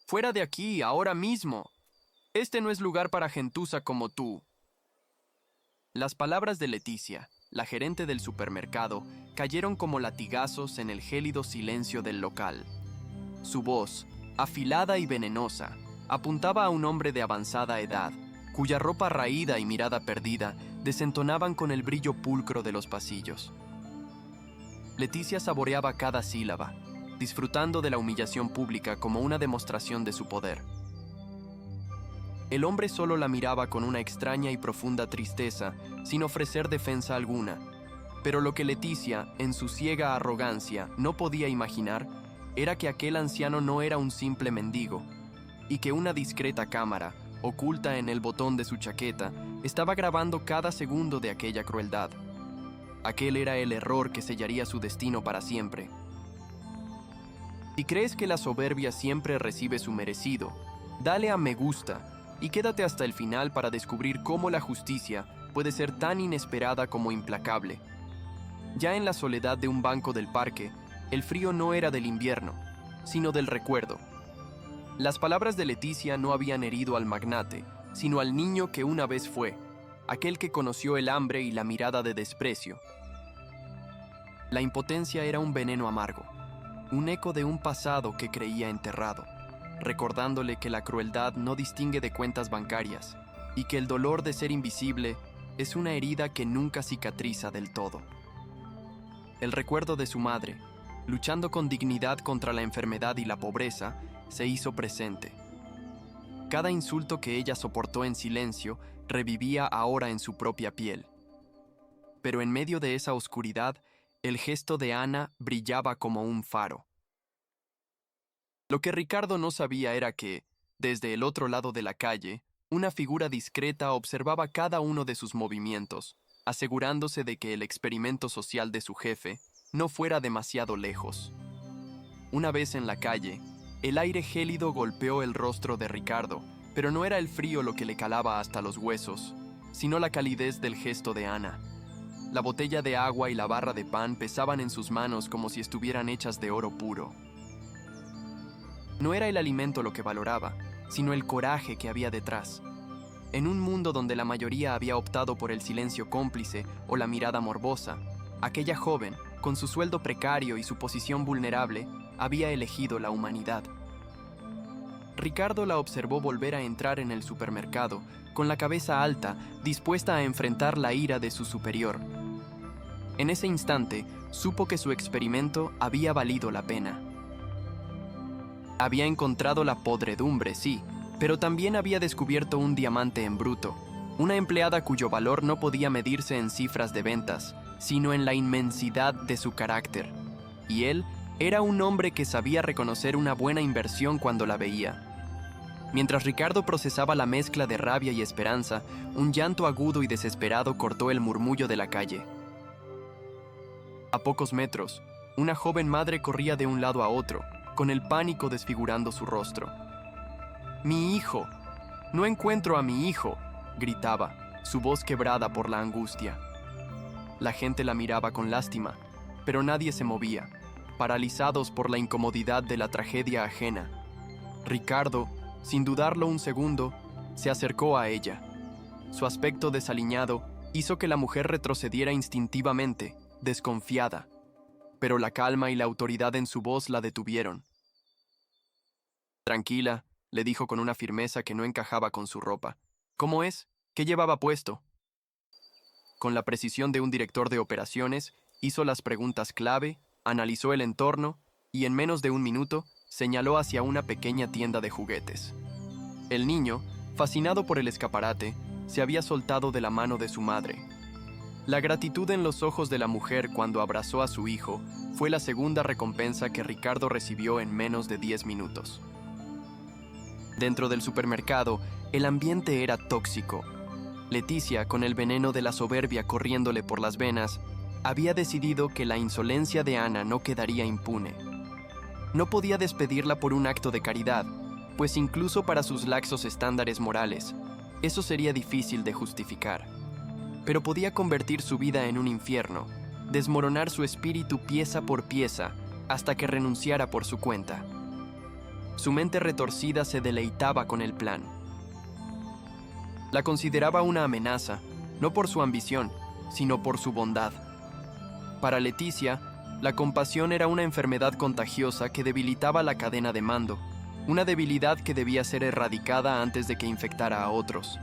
¡Fuera de aquí, ahora mismo! Este no es lugar para gentuza como tú. Las palabras de Leticia, la gerente del supermercado, cayeron como latigazos en el gélido silencio del local. Su voz, afilada y venenosa, apuntaba a un hombre de avanzada edad, cuya ropa raída y mirada perdida desentonaban con el brillo pulcro de los pasillos. Leticia saboreaba cada sílaba, disfrutando de la humillación pública como una demostración de su poder. El hombre solo la miraba con una extraña y profunda tristeza, sin ofrecer defensa alguna. Pero lo que Leticia, en su ciega arrogancia, no podía imaginar era que aquel anciano no era un simple mendigo, y que una discreta cámara, oculta en el botón de su chaqueta, estaba grabando cada segundo de aquella crueldad. Aquel era el error que sellaría su destino para siempre. Si crees que la soberbia siempre recibe su merecido, dale a me gusta y quédate hasta el final para descubrir cómo la justicia puede ser tan inesperada como implacable. Ya en la soledad de un banco del parque, el frío no era del invierno, sino del recuerdo. Las palabras de Leticia no habían herido al magnate, sino al niño que una vez fue, aquel que conoció el hambre y la mirada de desprecio. La impotencia era un veneno amargo, un eco de un pasado que creía enterrado, recordándole que la crueldad no distingue de cuentas bancarias y que el dolor de ser invisible es una herida que nunca cicatriza del todo. El recuerdo de su madre, luchando con dignidad contra la enfermedad y la pobreza, se hizo presente. Cada insulto que ella soportó en silencio revivía ahora en su propia piel. Pero en medio de esa oscuridad, el gesto de Ana brillaba como un faro. Lo que Ricardo no sabía era que, desde el otro lado de la calle, una figura discreta observaba cada uno de sus movimientos, asegurándose de que el experimento social de su jefe no fuera demasiado lejos. Una vez en la calle, el aire gélido golpeó el rostro de Ricardo, pero no era el frío lo que le calaba hasta los huesos, sino la calidez del gesto de Ana. La botella de agua y la barra de pan pesaban en sus manos como si estuvieran hechas de oro puro. No era el alimento lo que valoraba, sino el coraje que había detrás. En un mundo donde la mayoría había optado por el silencio cómplice o la mirada morbosa, aquella joven, con su sueldo precario y su posición vulnerable, había elegido la humanidad. Ricardo la observó volver a entrar en el supermercado, con la cabeza alta, dispuesta a enfrentar la ira de su superior. En ese instante, supo que su experimento había valido la pena. Había encontrado la podredumbre, sí, pero también había descubierto un diamante en bruto, una empleada cuyo valor no podía medirse en cifras de ventas, sino en la inmensidad de su carácter. Y él era un hombre que sabía reconocer una buena inversión cuando la veía. Mientras Ricardo procesaba la mezcla de rabia y esperanza, un llanto agudo y desesperado cortó el murmullo de la calle. A pocos metros, una joven madre corría de un lado a otro, con el pánico desfigurando su rostro. «¡Mi hijo! ¡No encuentro a mi hijo!», gritaba, su voz quebrada por la angustia. La gente la miraba con lástima, pero nadie se movía, paralizados por la incomodidad de la tragedia ajena. Ricardo, sin dudarlo un segundo, se acercó a ella. Su aspecto desaliñado hizo que la mujer retrocediera instintivamente, desconfiada, pero la calma y la autoridad en su voz la detuvieron. «Tranquila», le dijo con una firmeza que no encajaba con su ropa. «¿Cómo es? ¿Qué llevaba puesto?». Con la precisión de un director de operaciones, hizo las preguntas clave, analizó el entorno y en menos de un minuto señaló hacia una pequeña tienda de juguetes. El niño, fascinado por el escaparate, se había soltado de la mano de su madre. La gratitud en los ojos de la mujer cuando abrazó a su hijo fue la segunda recompensa que Ricardo recibió en menos de 10 minutos. Dentro del supermercado, el ambiente era tóxico. Leticia, con el veneno de la soberbia corriéndole por las venas, había decidido que la insolencia de Ana no quedaría impune. No podía despedirla por un acto de caridad, pues incluso para sus laxos estándares morales, eso sería difícil de justificar. Pero podía convertir su vida en un infierno, desmoronar su espíritu pieza por pieza, hasta que renunciara por su cuenta. Su mente retorcida se deleitaba con el plan. La consideraba una amenaza, no por su ambición, sino por su bondad. Para Leticia, la compasión era una enfermedad contagiosa que debilitaba la cadena de mando, una debilidad que debía ser erradicada antes de que infectara a otros.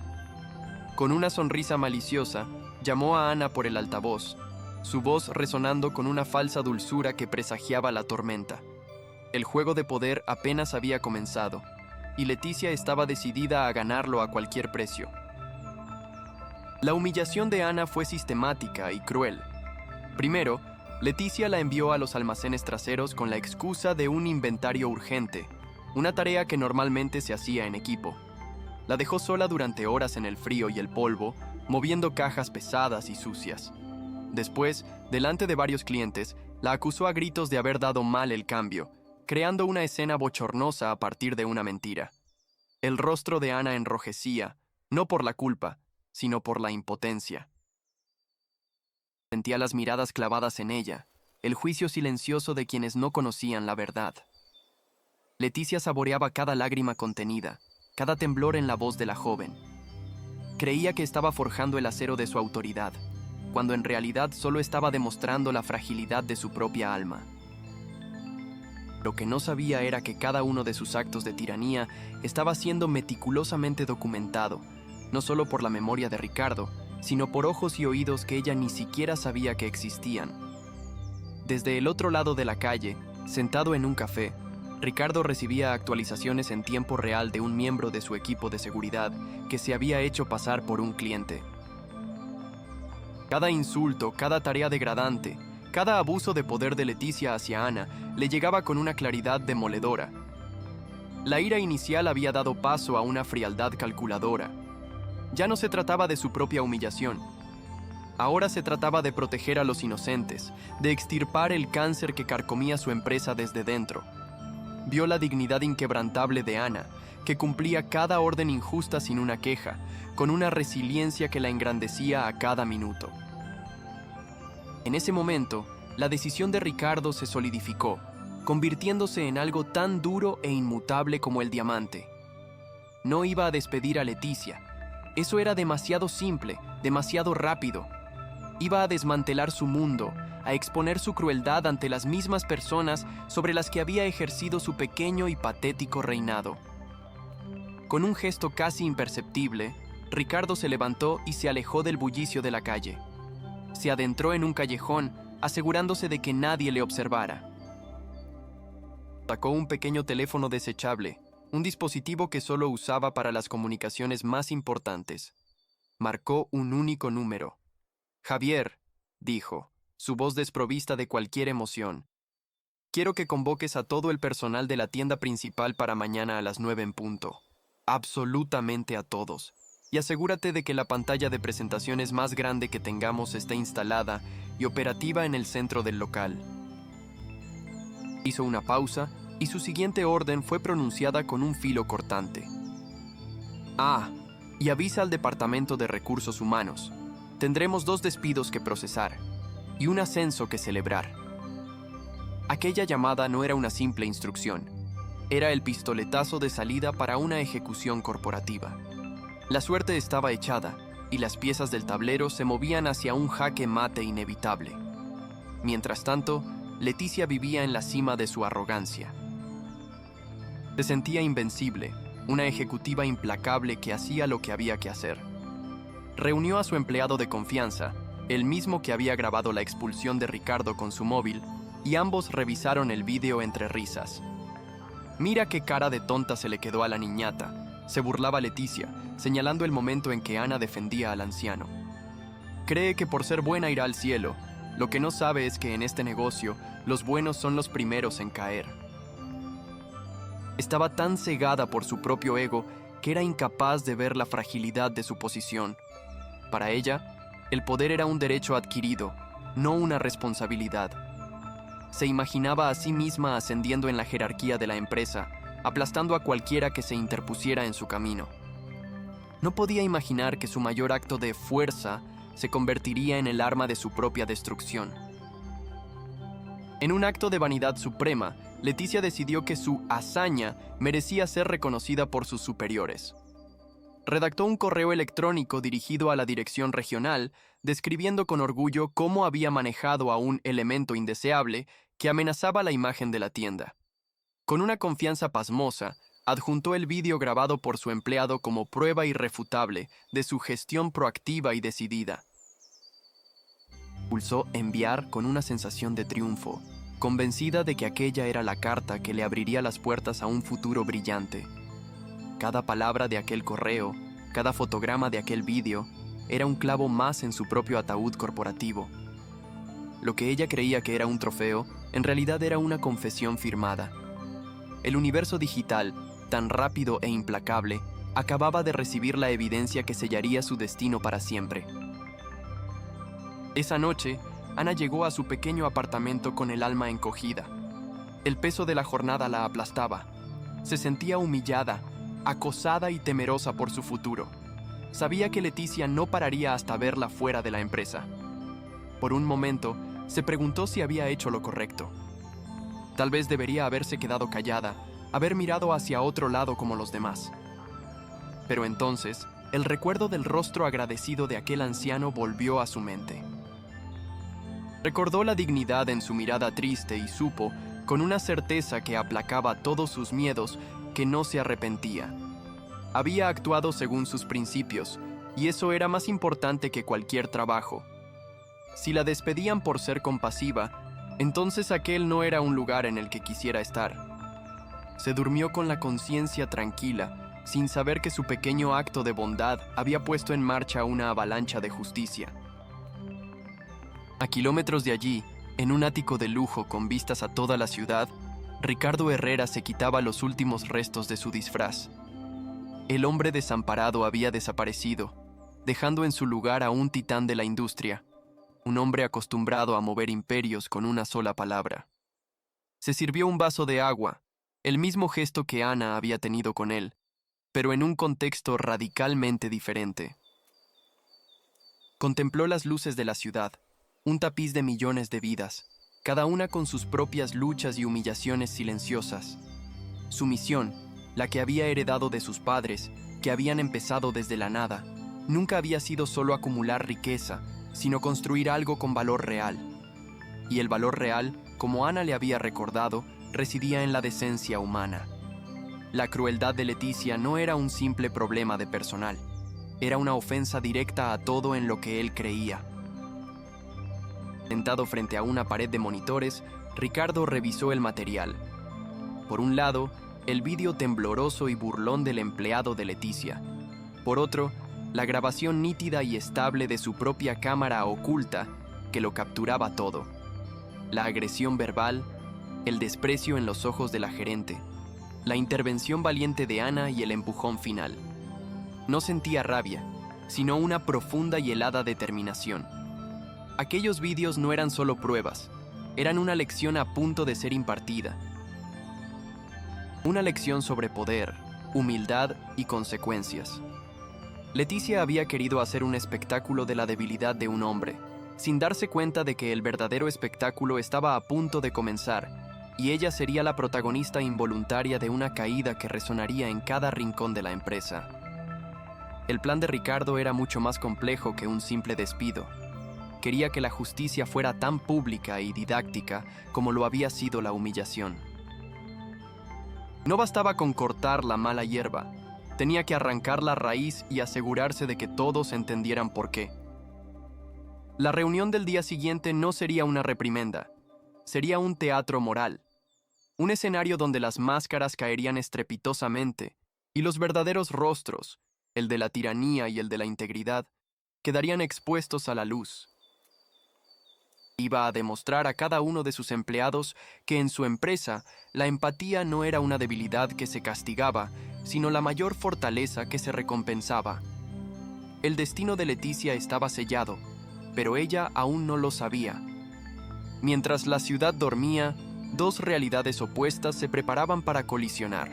Con una sonrisa maliciosa, llamó a Ana por el altavoz, su voz resonando con una falsa dulzura que presagiaba la tormenta. El juego de poder apenas había comenzado, y Leticia estaba decidida a ganarlo a cualquier precio. La humillación de Ana fue sistemática y cruel. Primero, Leticia la envió a los almacenes traseros con la excusa de un inventario urgente, una tarea que normalmente se hacía en equipo. La dejó sola durante horas en el frío y el polvo, moviendo cajas pesadas y sucias. Después, delante de varios clientes, la acusó a gritos de haber dado mal el cambio, creando una escena bochornosa a partir de una mentira. El rostro de Ana enrojecía, no por la culpa, sino por la impotencia. Sentía las miradas clavadas en ella, el juicio silencioso de quienes no conocían la verdad. Leticia saboreaba cada lágrima contenida, cada temblor en la voz de la joven. Creía que estaba forjando el acero de su autoridad, cuando en realidad solo estaba demostrando la fragilidad de su propia alma. Lo que no sabía era que cada uno de sus actos de tiranía estaba siendo meticulosamente documentado, no solo por la memoria de Ricardo, sino por ojos y oídos que ella ni siquiera sabía que existían. Desde el otro lado de la calle, sentado en un café, Ricardo recibía actualizaciones en tiempo real de un miembro de su equipo de seguridad que se había hecho pasar por un cliente. Cada insulto, cada tarea degradante, cada abuso de poder de Leticia hacia Ana le llegaba con una claridad demoledora. La ira inicial había dado paso a una frialdad calculadora. Ya no se trataba de su propia humillación. Ahora se trataba de proteger a los inocentes, de extirpar el cáncer que carcomía su empresa desde dentro. Vio la dignidad inquebrantable de Ana, que cumplía cada orden injusta sin una queja, con una resiliencia que la engrandecía a cada minuto. En ese momento, la decisión de Ricardo se solidificó, convirtiéndose en algo tan duro e inmutable como el diamante. No iba a despedir a Leticia. Eso era demasiado simple, demasiado rápido. Iba a desmantelar su mundo, a exponer su crueldad ante las mismas personas sobre las que había ejercido su pequeño y patético reinado. Con un gesto casi imperceptible, Ricardo se levantó y se alejó del bullicio de la calle. Se adentró en un callejón, asegurándose de que nadie le observara. Sacó un pequeño teléfono desechable, un dispositivo que solo usaba para las comunicaciones más importantes. Marcó un único número. «Javier», dijo, su voz desprovista de cualquier emoción. «Quiero que convoques a todo el personal de la tienda principal para mañana a las 9 en punto. Absolutamente a todos. Y asegúrate de que la pantalla de presentaciones más grande que tengamos esté instalada y operativa en el centro del local». Hizo una pausa y su siguiente orden fue pronunciada con un filo cortante. «Ah, y avisa al Departamento de Recursos Humanos. Tendremos 2 despidos que procesar y un ascenso que celebrar». Aquella llamada no era una simple instrucción. Era el pistoletazo de salida para una ejecución corporativa. La suerte estaba echada y las piezas del tablero se movían hacia un jaque mate inevitable. Mientras tanto, Leticia vivía en la cima de su arrogancia. Se sentía invencible, una ejecutiva implacable que hacía lo que había que hacer. Reunió a su empleado de confianza, el mismo que había grabado la expulsión de Ricardo con su móvil, y ambos revisaron el vídeo entre risas. «Mira qué cara de tonta se le quedó a la niñata», se burlaba Leticia, señalando el momento en que Ana defendía al anciano. «Cree que por ser buena irá al cielo. Lo que no sabe es que en este negocio, los buenos son los primeros en caer». Estaba tan cegada por su propio ego que era incapaz de ver la fragilidad de su posición. Para ella, el poder era un derecho adquirido, no una responsabilidad. Se imaginaba a sí misma ascendiendo en la jerarquía de la empresa, aplastando a cualquiera que se interpusiera en su camino. No podía imaginar que su mayor acto de fuerza se convertiría en el arma de su propia destrucción. En un acto de vanidad suprema, Leticia decidió que su hazaña merecía ser reconocida por sus superiores. Redactó un correo electrónico dirigido a la dirección regional, describiendo con orgullo cómo había manejado a un elemento indeseable que amenazaba la imagen de la tienda. Con una confianza pasmosa, adjuntó el vídeo grabado por su empleado como prueba irrefutable de su gestión proactiva y decidida. Pulsó enviar con una sensación de triunfo, convencida de que aquella era la carta que le abriría las puertas a un futuro brillante. Cada palabra de aquel correo, cada fotograma de aquel vídeo, era un clavo más en su propio ataúd corporativo. Lo que ella creía que era un trofeo, en realidad era una confesión firmada. El universo digital, tan rápido e implacable, acababa de recibir la evidencia que sellaría su destino para siempre. Esa noche, Ana llegó a su pequeño apartamento con el alma encogida. El peso de la jornada la aplastaba. Se sentía humillada, acosada y temerosa por su futuro. Sabía que Leticia no pararía hasta verla fuera de la empresa. Por un momento, se preguntó si había hecho lo correcto. Tal vez debería haberse quedado callada, haber mirado hacia otro lado como los demás. Pero entonces, el recuerdo del rostro agradecido de aquel anciano volvió a su mente. Recordó la dignidad en su mirada triste y supo, con una certeza que aplacaba todos sus miedos, que no se arrepentía. Había actuado según sus principios, y eso era más importante que cualquier trabajo. Si la despedían por ser compasiva, entonces aquel no era un lugar en el que quisiera estar. Se durmió con la conciencia tranquila, sin saber que su pequeño acto de bondad había puesto en marcha una avalancha de justicia. A kilómetros de allí, en un ático de lujo con vistas a toda la ciudad, Ricardo Herrera se quitaba los últimos restos de su disfraz. El hombre desamparado había desaparecido, dejando en su lugar a un titán de la industria, un hombre acostumbrado a mover imperios con una sola palabra. Se sirvió un vaso de agua, el mismo gesto que Ana había tenido con él, pero en un contexto radicalmente diferente. Contempló las luces de la ciudad, un tapiz de millones de vidas, cada una con sus propias luchas y humillaciones silenciosas. Su misión, la que había heredado de sus padres, que habían empezado desde la nada, nunca había sido solo acumular riqueza, sino construir algo con valor real. Y el valor real, como Ana le había recordado, residía en la decencia humana. La crueldad de Leticia no era un simple problema de personal, era una ofensa directa a todo en lo que él creía. Sentado frente a una pared de monitores, Ricardo revisó el material. Por un lado, el vídeo tembloroso y burlón del empleado de Leticia. Por otro, la grabación nítida y estable de su propia cámara oculta, que lo capturaba todo. La agresión verbal, el desprecio en los ojos de la gerente, la intervención valiente de Ana y el empujón final. No sentía rabia, sino una profunda y helada determinación. Aquellos vídeos no eran solo pruebas, eran una lección a punto de ser impartida. Una lección sobre poder, humildad y consecuencias. Leticia había querido hacer un espectáculo de la debilidad de un hombre, sin darse cuenta de que el verdadero espectáculo estaba a punto de comenzar, y ella sería la protagonista involuntaria de una caída que resonaría en cada rincón de la empresa. El plan de Ricardo era mucho más complejo que un simple despido. Quería que la justicia fuera tan pública y didáctica como lo había sido la humillación. No bastaba con cortar la mala hierba, tenía que arrancar la raíz y asegurarse de que todos entendieran por qué. La reunión del día siguiente no sería una reprimenda, sería un teatro moral, un escenario donde las máscaras caerían estrepitosamente y los verdaderos rostros, el de la tiranía y el de la integridad, quedarían expuestos a la luz. Iba a demostrar a cada uno de sus empleados que en su empresa la empatía no era una debilidad que se castigaba, sino la mayor fortaleza que se recompensaba. El destino de Leticia estaba sellado, pero ella aún no lo sabía. Mientras la ciudad dormía, dos realidades opuestas se preparaban para colisionar.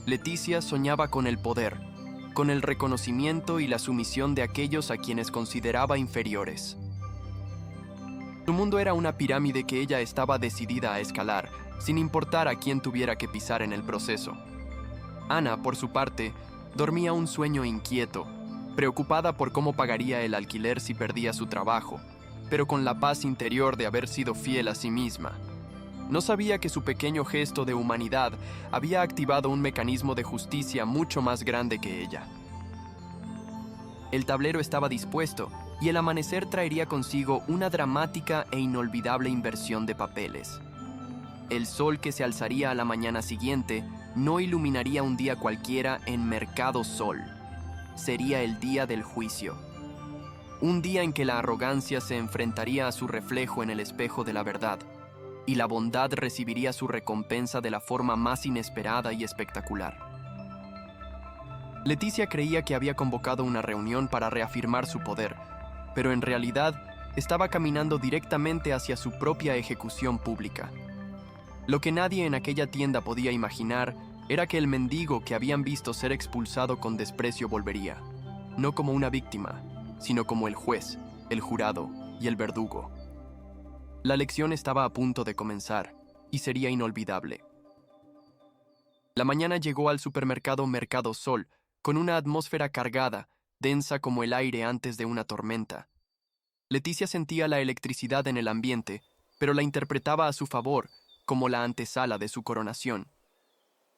Leticia soñaba con el poder, con el reconocimiento y la sumisión de aquellos a quienes consideraba inferiores. Su mundo era una pirámide que ella estaba decidida a escalar, sin importar a quién tuviera que pisar en el proceso. Ana, por su parte, dormía un sueño inquieto, preocupada por cómo pagaría el alquiler si perdía su trabajo, pero con la paz interior de haber sido fiel a sí misma. No sabía que su pequeño gesto de humanidad había activado un mecanismo de justicia mucho más grande que ella. El tablero estaba dispuesto y el amanecer traería consigo una dramática e inolvidable inversión de papeles. El sol que se alzaría a la mañana siguiente no iluminaría un día cualquiera en Mercado Sol. Sería el día del juicio. Un día en que la arrogancia se enfrentaría a su reflejo en el espejo de la verdad, y la bondad recibiría su recompensa de la forma más inesperada y espectacular. Leticia creía que había convocado una reunión para reafirmar su poder, pero en realidad estaba caminando directamente hacia su propia ejecución pública. Lo que nadie en aquella tienda podía imaginar era que el mendigo que habían visto ser expulsado con desprecio volvería, no como una víctima, sino como el juez, el jurado y el verdugo. La lección estaba a punto de comenzar y sería inolvidable. La mañana llegó al supermercado Mercado Sol con una atmósfera cargada, densa como el aire antes de una tormenta. Leticia sentía la electricidad en el ambiente, pero la interpretaba a su favor, como la antesala de su coronación.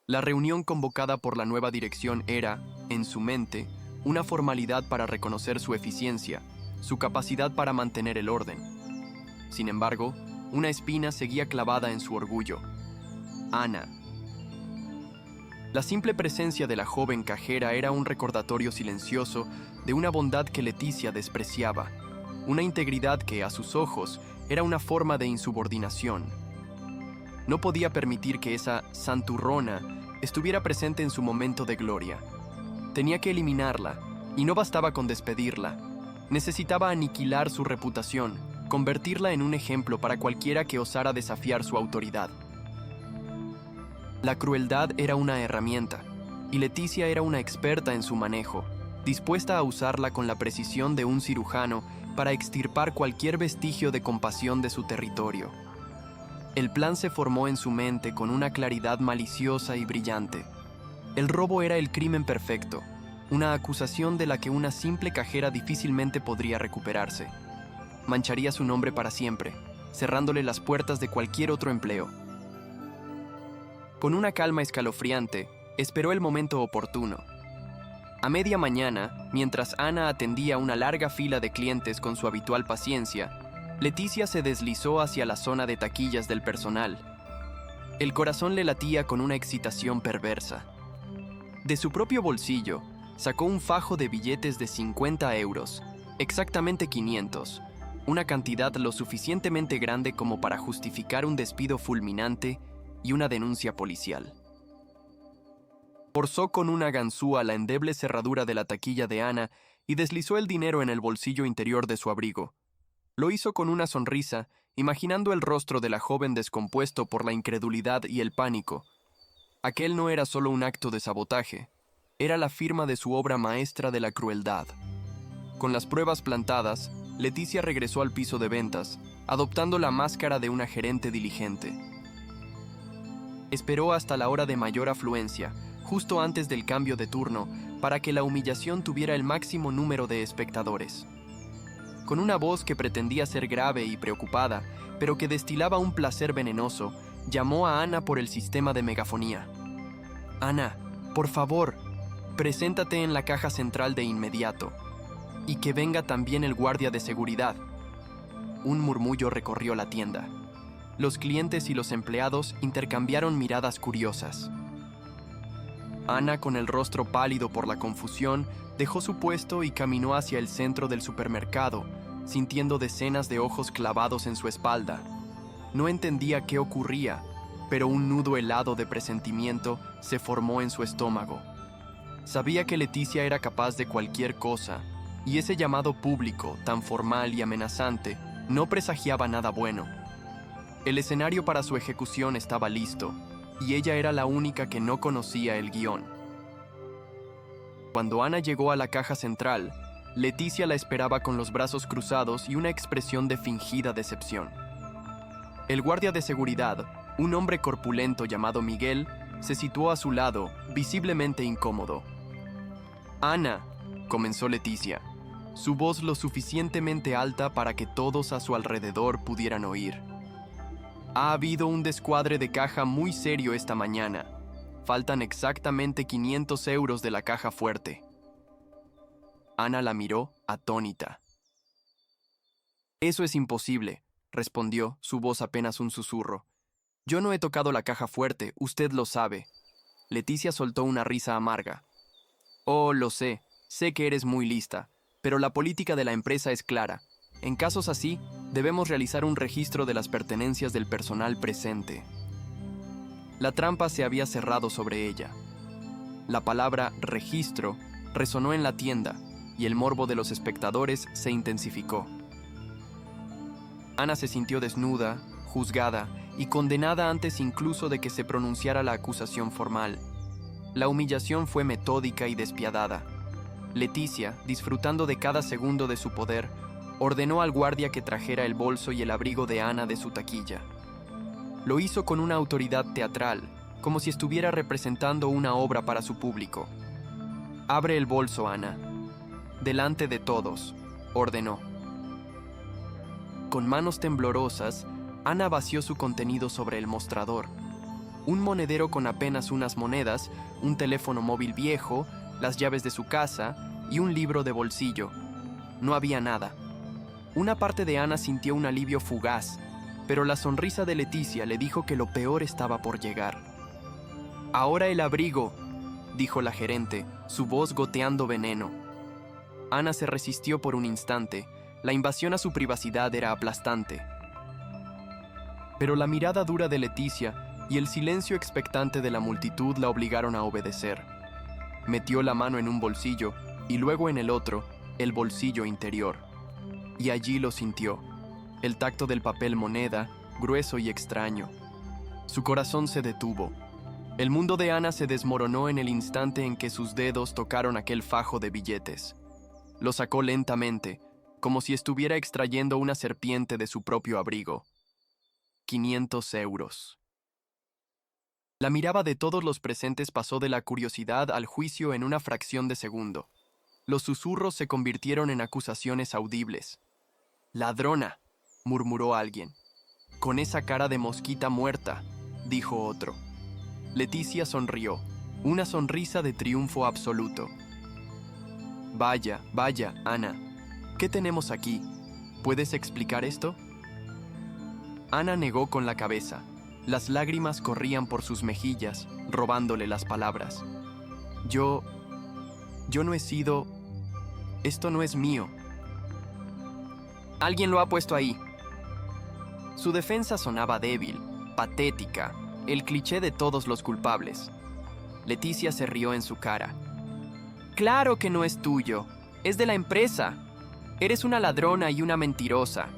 La reunión convocada por la nueva dirección era, en su mente, una formalidad para reconocer su eficiencia, su capacidad para mantener el orden. Sin embargo, una espina seguía clavada en su orgullo. Ana. La simple presencia de la joven cajera era un recordatorio silencioso de una bondad que Leticia despreciaba, una integridad que, a sus ojos, era una forma de insubordinación. No podía permitir que esa santurrona estuviera presente en su momento de gloria. Tenía que eliminarla, y no bastaba con despedirla. Necesitaba aniquilar su reputación, convertirla en un ejemplo para cualquiera que osara desafiar su autoridad. La crueldad era una herramienta, y Leticia era una experta en su manejo, dispuesta a usarla con la precisión de un cirujano para extirpar cualquier vestigio de compasión de su territorio. El plan se formó en su mente con una claridad maliciosa y brillante. El robo era el crimen perfecto, una acusación de la que una simple cajera difícilmente podría recuperarse. Mancharía su nombre para siempre, cerrándole las puertas de cualquier otro empleo. Con una calma escalofriante, esperó el momento oportuno. A media mañana, mientras Ana atendía una larga fila de clientes con su habitual paciencia, Leticia se deslizó hacia la zona de taquillas del personal. El corazón le latía con una excitación perversa. De su propio bolsillo, sacó un fajo de billetes de 50 euros, exactamente 500, una cantidad lo suficientemente grande como para justificar un despido fulminante y una denuncia policial. Forzó con una ganzúa la endeble cerradura de la taquilla de Ana y deslizó el dinero en el bolsillo interior de su abrigo. Lo hizo con una sonrisa, imaginando el rostro de la joven descompuesto por la incredulidad y el pánico. Aquel no era solo un acto de sabotaje, era la firma de su obra maestra de la crueldad. Con las pruebas plantadas, Leticia regresó al piso de ventas, adoptando la máscara de una gerente diligente. Esperó hasta la hora de mayor afluencia, justo antes del cambio de turno, para que la humillación tuviera el máximo número de espectadores. Con una voz que pretendía ser grave y preocupada, pero que destilaba un placer venenoso, llamó a Ana por el sistema de megafonía. «Ana, por favor, preséntate en la caja central de inmediato. Y que venga también el guardia de seguridad». Un murmullo recorrió la tienda. Los clientes y los empleados intercambiaron miradas curiosas. Ana, con el rostro pálido por la confusión, dejó su puesto y caminó hacia el centro del supermercado, sintiendo decenas de ojos clavados en su espalda. No entendía qué ocurría, pero un nudo helado de presentimiento se formó en su estómago. Sabía que Leticia era capaz de cualquier cosa, y ese llamado público, tan formal y amenazante, no presagiaba nada bueno. El escenario para su ejecución estaba listo, y ella era la única que no conocía el guión. Cuando Ana llegó a la caja central, Leticia la esperaba con los brazos cruzados y una expresión de fingida decepción. El guardia de seguridad, Un hombre corpulento llamado Miguel se situó a su lado, visiblemente incómodo. «Ana», comenzó Leticia, su voz lo suficientemente alta para que todos a su alrededor pudieran oír. «Ha habido un descuadre de caja muy serio esta mañana. Faltan exactamente 500 euros de la caja fuerte». Ana la miró atónita. «Eso es imposible», respondió, su voz apenas un susurro. «Yo no he tocado la caja fuerte, usted lo sabe». Leticia soltó una risa amarga. «Oh, lo sé que eres muy lista, pero la política de la empresa es clara. En casos así, debemos realizar un registro de las pertenencias del personal presente». La trampa se había cerrado sobre ella. La palabra registro resonó en la tienda y el morbo de los espectadores se intensificó. Ana se sintió desnuda, juzgada y condenada antes incluso de que se pronunciara la acusación formal. La humillación fue metódica y despiadada. Leticia, disfrutando de cada segundo de su poder, ordenó al guardia que trajera el bolso y el abrigo de Ana de su taquilla. Lo hizo con una autoridad teatral, como si estuviera representando una obra para su público. «Abre el bolso, Ana». «Delante de todos», ordenó. Con manos temblorosas, Ana vació su contenido sobre el mostrador. Un monedero con apenas unas monedas, un teléfono móvil viejo, las llaves de su casa y un libro de bolsillo. No había nada. Una parte de Ana sintió un alivio fugaz, pero la sonrisa de Leticia le dijo que lo peor estaba por llegar. «Ahora el abrigo», dijo la gerente, su voz goteando veneno. Ana se resistió por un instante. La invasión a su privacidad era aplastante. Pero la mirada dura de Leticia y el silencio expectante de la multitud la obligaron a obedecer. Metió la mano en un bolsillo y luego en el otro, el bolsillo interior. Y allí lo sintió, el tacto del papel moneda, grueso y extraño. Su corazón se detuvo. El mundo de Ana se desmoronó en el instante en que sus dedos tocaron aquel fajo de billetes. Lo sacó lentamente, como si estuviera extrayendo una serpiente de su propio abrigo. 500 euros. La mirada de todos los presentes pasó de la curiosidad al juicio en una fracción de segundo. Los susurros se convirtieron en acusaciones audibles. «Ladrona», murmuró alguien. «Con esa cara de mosquita muerta», dijo otro. Leticia sonrió, una sonrisa de triunfo absoluto. «Vaya, Ana. ¿Qué tenemos aquí? ¿Puedes explicar esto?» Ana negó con la cabeza. Las lágrimas corrían por sus mejillas, robándole las palabras. Yo no he sido... Esto no es mío». «Alguien lo ha puesto ahí». Su defensa sonaba débil, patética, el cliché de todos los culpables. Leticia se rió en su cara. «Claro que no es tuyo, es de la empresa. Eres una ladrona y una mentirosa.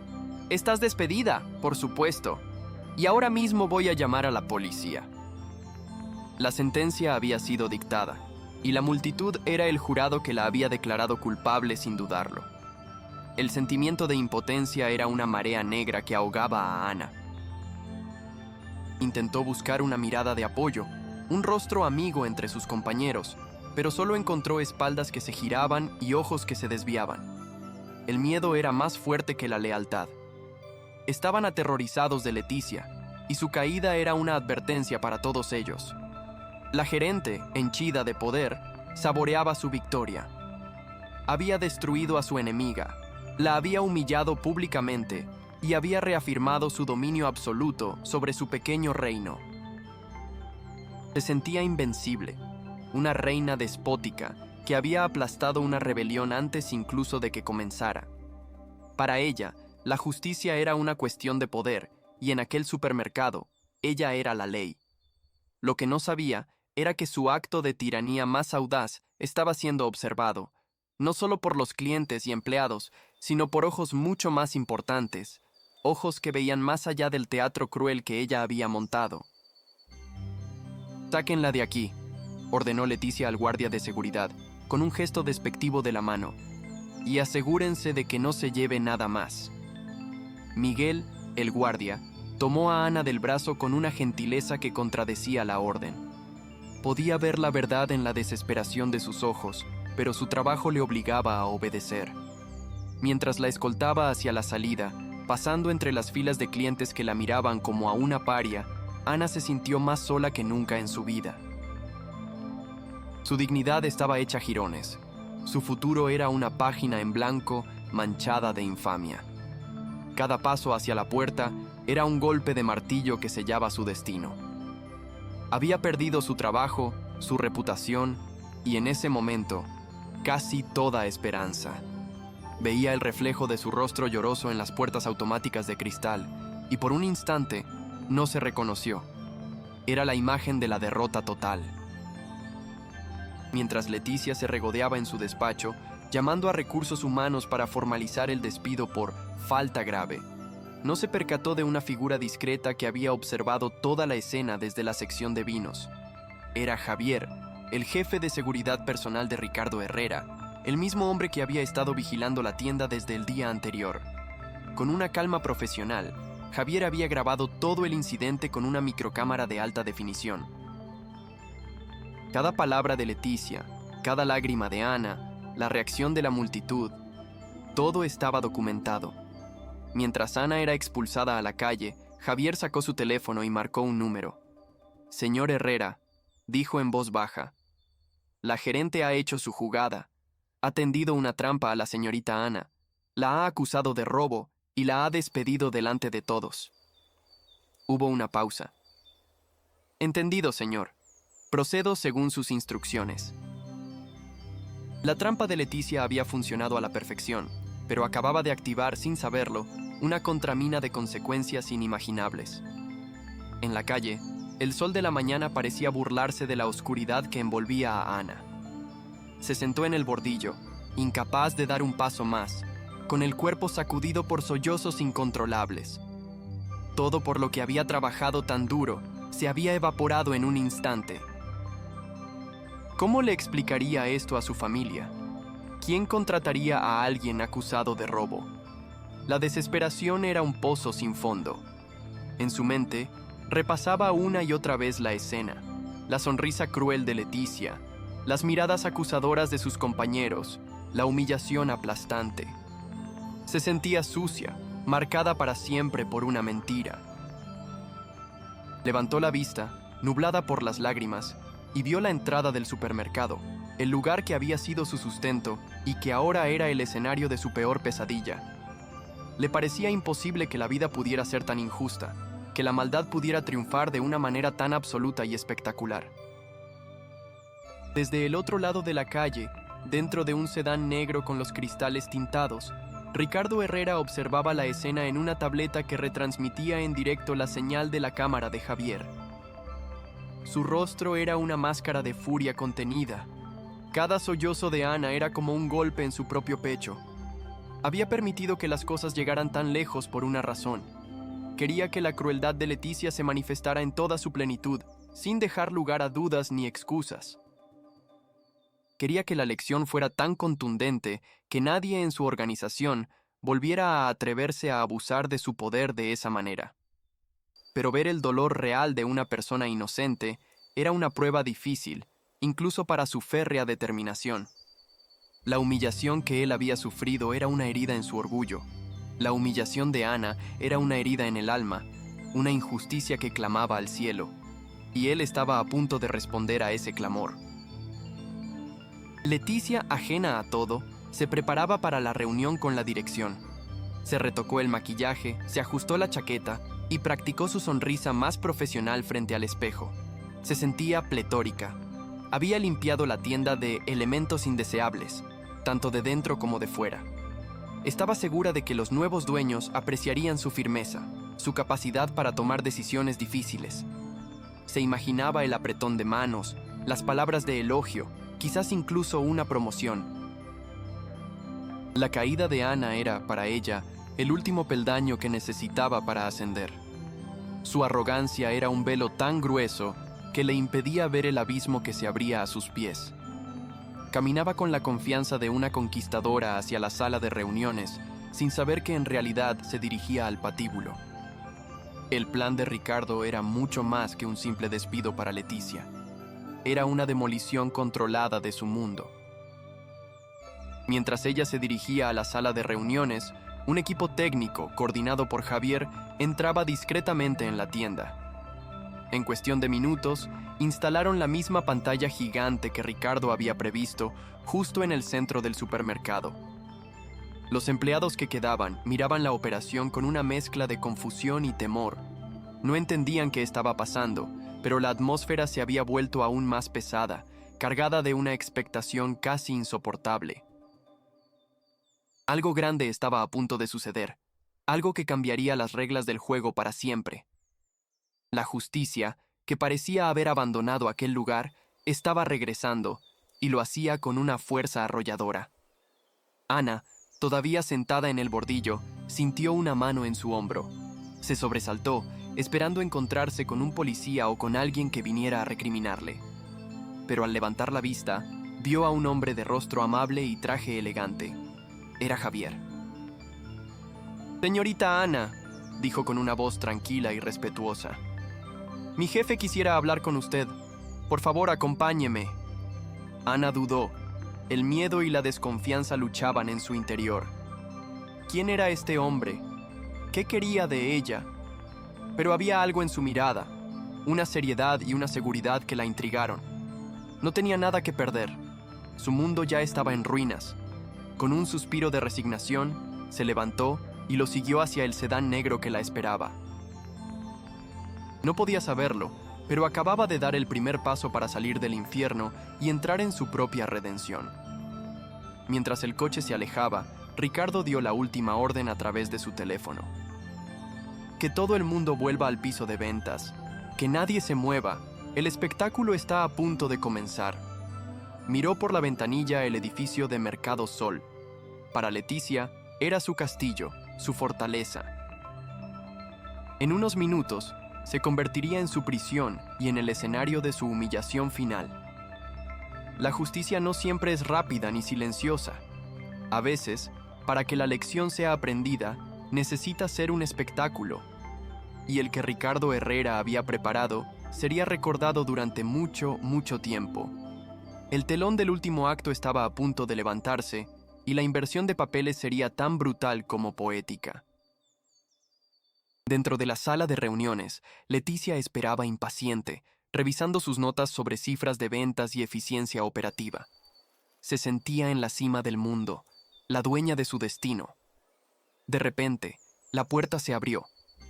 Estás despedida, por supuesto, y ahora mismo voy a llamar a la policía». La sentencia había sido dictada, y la multitud era el jurado que la había declarado culpable sin dudarlo. El sentimiento de impotencia era una marea negra que ahogaba a Ana. Intentó buscar una mirada de apoyo, un rostro amigo entre sus compañeros, pero solo encontró espaldas que se giraban y ojos que se desviaban. El miedo era más fuerte que la lealtad. Estaban aterrorizados de Leticia, y su caída era una advertencia para todos ellos. La gerente, henchida de poder, saboreaba su victoria. Había destruido a su enemiga, la había humillado públicamente y había reafirmado su dominio absoluto sobre su pequeño reino. Se sentía invencible, una reina despótica que había aplastado una rebelión antes incluso de que comenzara. Para ella, la justicia era una cuestión de poder, y en aquel supermercado, ella era la ley. Lo que no sabía era que su acto de tiranía más audaz estaba siendo observado, no solo por los clientes y empleados, sino por ojos mucho más importantes, ojos que veían más allá del teatro cruel que ella había montado. «Sáquenla de aquí», ordenó Leticia al guardia de seguridad, con un gesto despectivo de la mano, «y asegúrense de que no se lleve nada más». Miguel, el guardia, tomó a Ana del brazo con una gentileza que contradecía la orden. Podía ver la verdad en la desesperación de sus ojos, pero su trabajo le obligaba a obedecer. Mientras la escoltaba hacia la salida, pasando entre las filas de clientes que la miraban como a una paria, Ana se sintió más sola que nunca en su vida. Su dignidad estaba hecha jirones. Su futuro era una página en blanco manchada de infamia. Cada paso hacia la puerta era un golpe de martillo que sellaba su destino. Había perdido su trabajo, su reputación y en ese momento, casi toda esperanza. Veía el reflejo de su rostro lloroso en las puertas automáticas de cristal y por un instante no se reconoció. Era la imagen de la derrota total. Mientras Leticia se regodeaba en su despacho, llamando a recursos humanos para formalizar el despido por falta grave, no se percató de una figura discreta que había observado toda la escena desde la sección de vinos. Era Javier, el jefe de seguridad personal de Ricardo Herrera, el mismo hombre que había estado vigilando la tienda desde el día anterior. Con una calma profesional, Javier había grabado todo el incidente con una microcámara de alta definición. Cada palabra de Leticia, cada lágrima de Ana, la reacción de la multitud, todo estaba documentado. Mientras Ana era expulsada a la calle, Javier sacó su teléfono y marcó un número. «Señor Herrera», dijo en voz baja, «la gerente ha hecho su jugada. Ha tendido una trampa a la señorita Ana, la ha acusado de robo y la ha despedido delante de todos». Hubo una pausa. «Entendido, señor. Procedo según sus instrucciones». La trampa de Leticia había funcionado a la perfección, pero acababa de activar, sin saberlo, una contramina de consecuencias inimaginables. En la calle, el sol de la mañana parecía burlarse de la oscuridad que envolvía a Ana. Se sentó en el bordillo, incapaz de dar un paso más, con el cuerpo sacudido por sollozos incontrolables. Todo por lo que había trabajado tan duro se había evaporado en un instante. ¿Cómo le explicaría esto a su familia? ¿Quién contrataría a alguien acusado de robo? La desesperación era un pozo sin fondo. En su mente, repasaba una y otra vez la escena, la sonrisa cruel de Leticia, las miradas acusadoras de sus compañeros, la humillación aplastante. Se sentía sucia, marcada para siempre por una mentira. Levantó la vista, nublada por las lágrimas, y vio la entrada del supermercado, el lugar que había sido su sustento y que ahora era el escenario de su peor pesadilla. Le parecía imposible que la vida pudiera ser tan injusta, que la maldad pudiera triunfar de una manera tan absoluta y espectacular. Desde el otro lado de la calle, dentro de un sedán negro con los cristales tintados, Ricardo Herrera observaba la escena en una tableta que retransmitía en directo la señal de la cámara de Javier. Su rostro era una máscara de furia contenida. Cada sollozo de Ana era como un golpe en su propio pecho. Había permitido que las cosas llegaran tan lejos por una razón. Quería que la crueldad de Leticia se manifestara en toda su plenitud, sin dejar lugar a dudas ni excusas. Quería que la lección fuera tan contundente que nadie en su organización volviera a atreverse a abusar de su poder de esa manera. Pero ver el dolor real de una persona inocente era una prueba difícil, incluso para su férrea determinación. La humillación que él había sufrido era una herida en su orgullo. La humillación de Ana era una herida en el alma, una injusticia que clamaba al cielo, y él estaba a punto de responder a ese clamor. Leticia, ajena a todo, se preparaba para la reunión con la dirección. Se retocó el maquillaje, se ajustó la chaqueta y practicó su sonrisa más profesional frente al espejo. Se sentía pletórica. Había limpiado la tienda de elementos indeseables, tanto de dentro como de fuera. Estaba segura de que los nuevos dueños apreciarían su firmeza, su capacidad para tomar decisiones difíciles. Se imaginaba el apretón de manos, las palabras de elogio, quizás incluso una promoción. La caída de Ana era, para ella, el último peldaño que necesitaba para ascender. Su arrogancia era un velo tan grueso que le impedía ver el abismo que se abría a sus pies. Caminaba con la confianza de una conquistadora hacia la sala de reuniones, sin saber que en realidad se dirigía al patíbulo. El plan de Ricardo era mucho más que un simple despido para Leticia. Era una demolición controlada de su mundo. Mientras ella se dirigía a la sala de reuniones, un equipo técnico, coordinado por Javier, entraba discretamente en la tienda. En cuestión de minutos, instalaron la misma pantalla gigante que Ricardo había previsto justo en el centro del supermercado. Los empleados que quedaban miraban la operación con una mezcla de confusión y temor. No entendían qué estaba pasando, pero la atmósfera se había vuelto aún más pesada, cargada de una expectación casi insoportable. Algo grande estaba a punto de suceder, algo que cambiaría las reglas del juego para siempre. La justicia, que parecía haber abandonado aquel lugar, estaba regresando, y lo hacía con una fuerza arrolladora. Ana, todavía sentada en el bordillo, sintió una mano en su hombro. Se sobresaltó, esperando encontrarse con un policía o con alguien que viniera a recriminarle. Pero al levantar la vista, vio a un hombre de rostro amable y traje elegante. Era Javier. «Señorita Ana», dijo con una voz tranquila y respetuosa. «Mi jefe quisiera hablar con usted. Por favor, acompáñeme». Ana dudó. El miedo y la desconfianza luchaban en su interior. ¿Quién era este hombre? ¿Qué quería de ella? Pero había algo en su mirada, una seriedad y una seguridad que la intrigaron. No tenía nada que perder. Su mundo ya estaba en ruinas. Con un suspiro de resignación, se levantó y lo siguió hacia el sedán negro que la esperaba. No podía saberlo, pero acababa de dar el primer paso para salir del infierno y entrar en su propia redención. Mientras el coche se alejaba, Ricardo dio la última orden a través de su teléfono. Que todo el mundo vuelva al piso de ventas, que nadie se mueva, el espectáculo está a punto de comenzar. Miró por la ventanilla el edificio de Mercado Sol. Para Leticia, era su castillo, su fortaleza. En unos minutos, se convertiría en su prisión y en el escenario de su humillación final. La justicia no siempre es rápida ni silenciosa. A veces, para que la lección sea aprendida, necesita ser un espectáculo. Y el que Ricardo Herrera había preparado sería recordado durante mucho, mucho tiempo. El telón del último acto estaba a punto de levantarse y la inversión de papeles sería tan brutal como poética. Dentro de la sala de reuniones, Leticia esperaba impaciente, revisando sus notas sobre cifras de ventas y eficiencia operativa. Se sentía en la cima del mundo, la dueña de su destino. De repente, la puerta se abrió,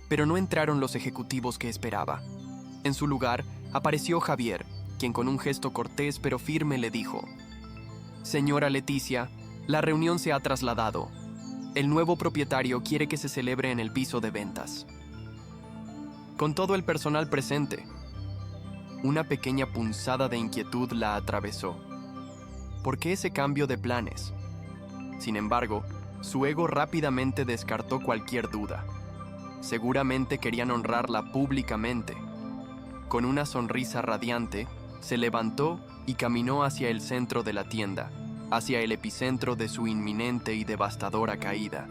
pero no entraron los ejecutivos que esperaba. En su lugar, apareció Javier, quien con un gesto cortés pero firme le dijo: «Señora Leticia, la reunión se ha trasladado. El nuevo propietario quiere que se celebre en el piso de ventas». Con todo el personal presente. Una pequeña punzada de inquietud la atravesó. ¿Por qué ese cambio de planes? Sin embargo, su ego rápidamente descartó cualquier duda. Seguramente querían honrarla públicamente. Con una sonrisa radiante, se levantó y caminó hacia el centro de la tienda, hacia el epicentro de su inminente y devastadora caída.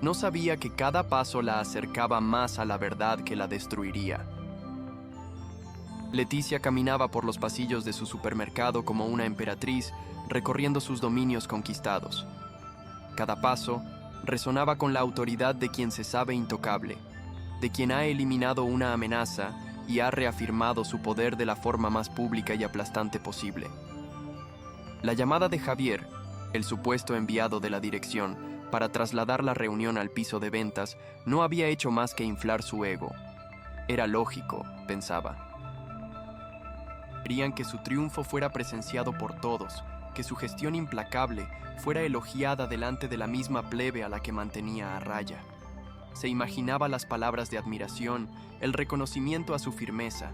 No sabía que cada paso la acercaba más a la verdad que la destruiría. Leticia caminaba por los pasillos de su supermercado como una emperatriz, recorriendo sus dominios conquistados. Cada paso resonaba con la autoridad de quien se sabe intocable, de quien ha eliminado una amenaza y ha reafirmado su poder de la forma más pública y aplastante posible. La llamada de Javier, el supuesto enviado de la dirección, para trasladar la reunión al piso de ventas, no había hecho más que inflar su ego. Era lógico, pensaba. Querían que su triunfo fuera presenciado por todos, que su gestión implacable fuera elogiada delante de la misma plebe a la que mantenía a raya. Se imaginaba las palabras de admiración, el reconocimiento a su firmeza,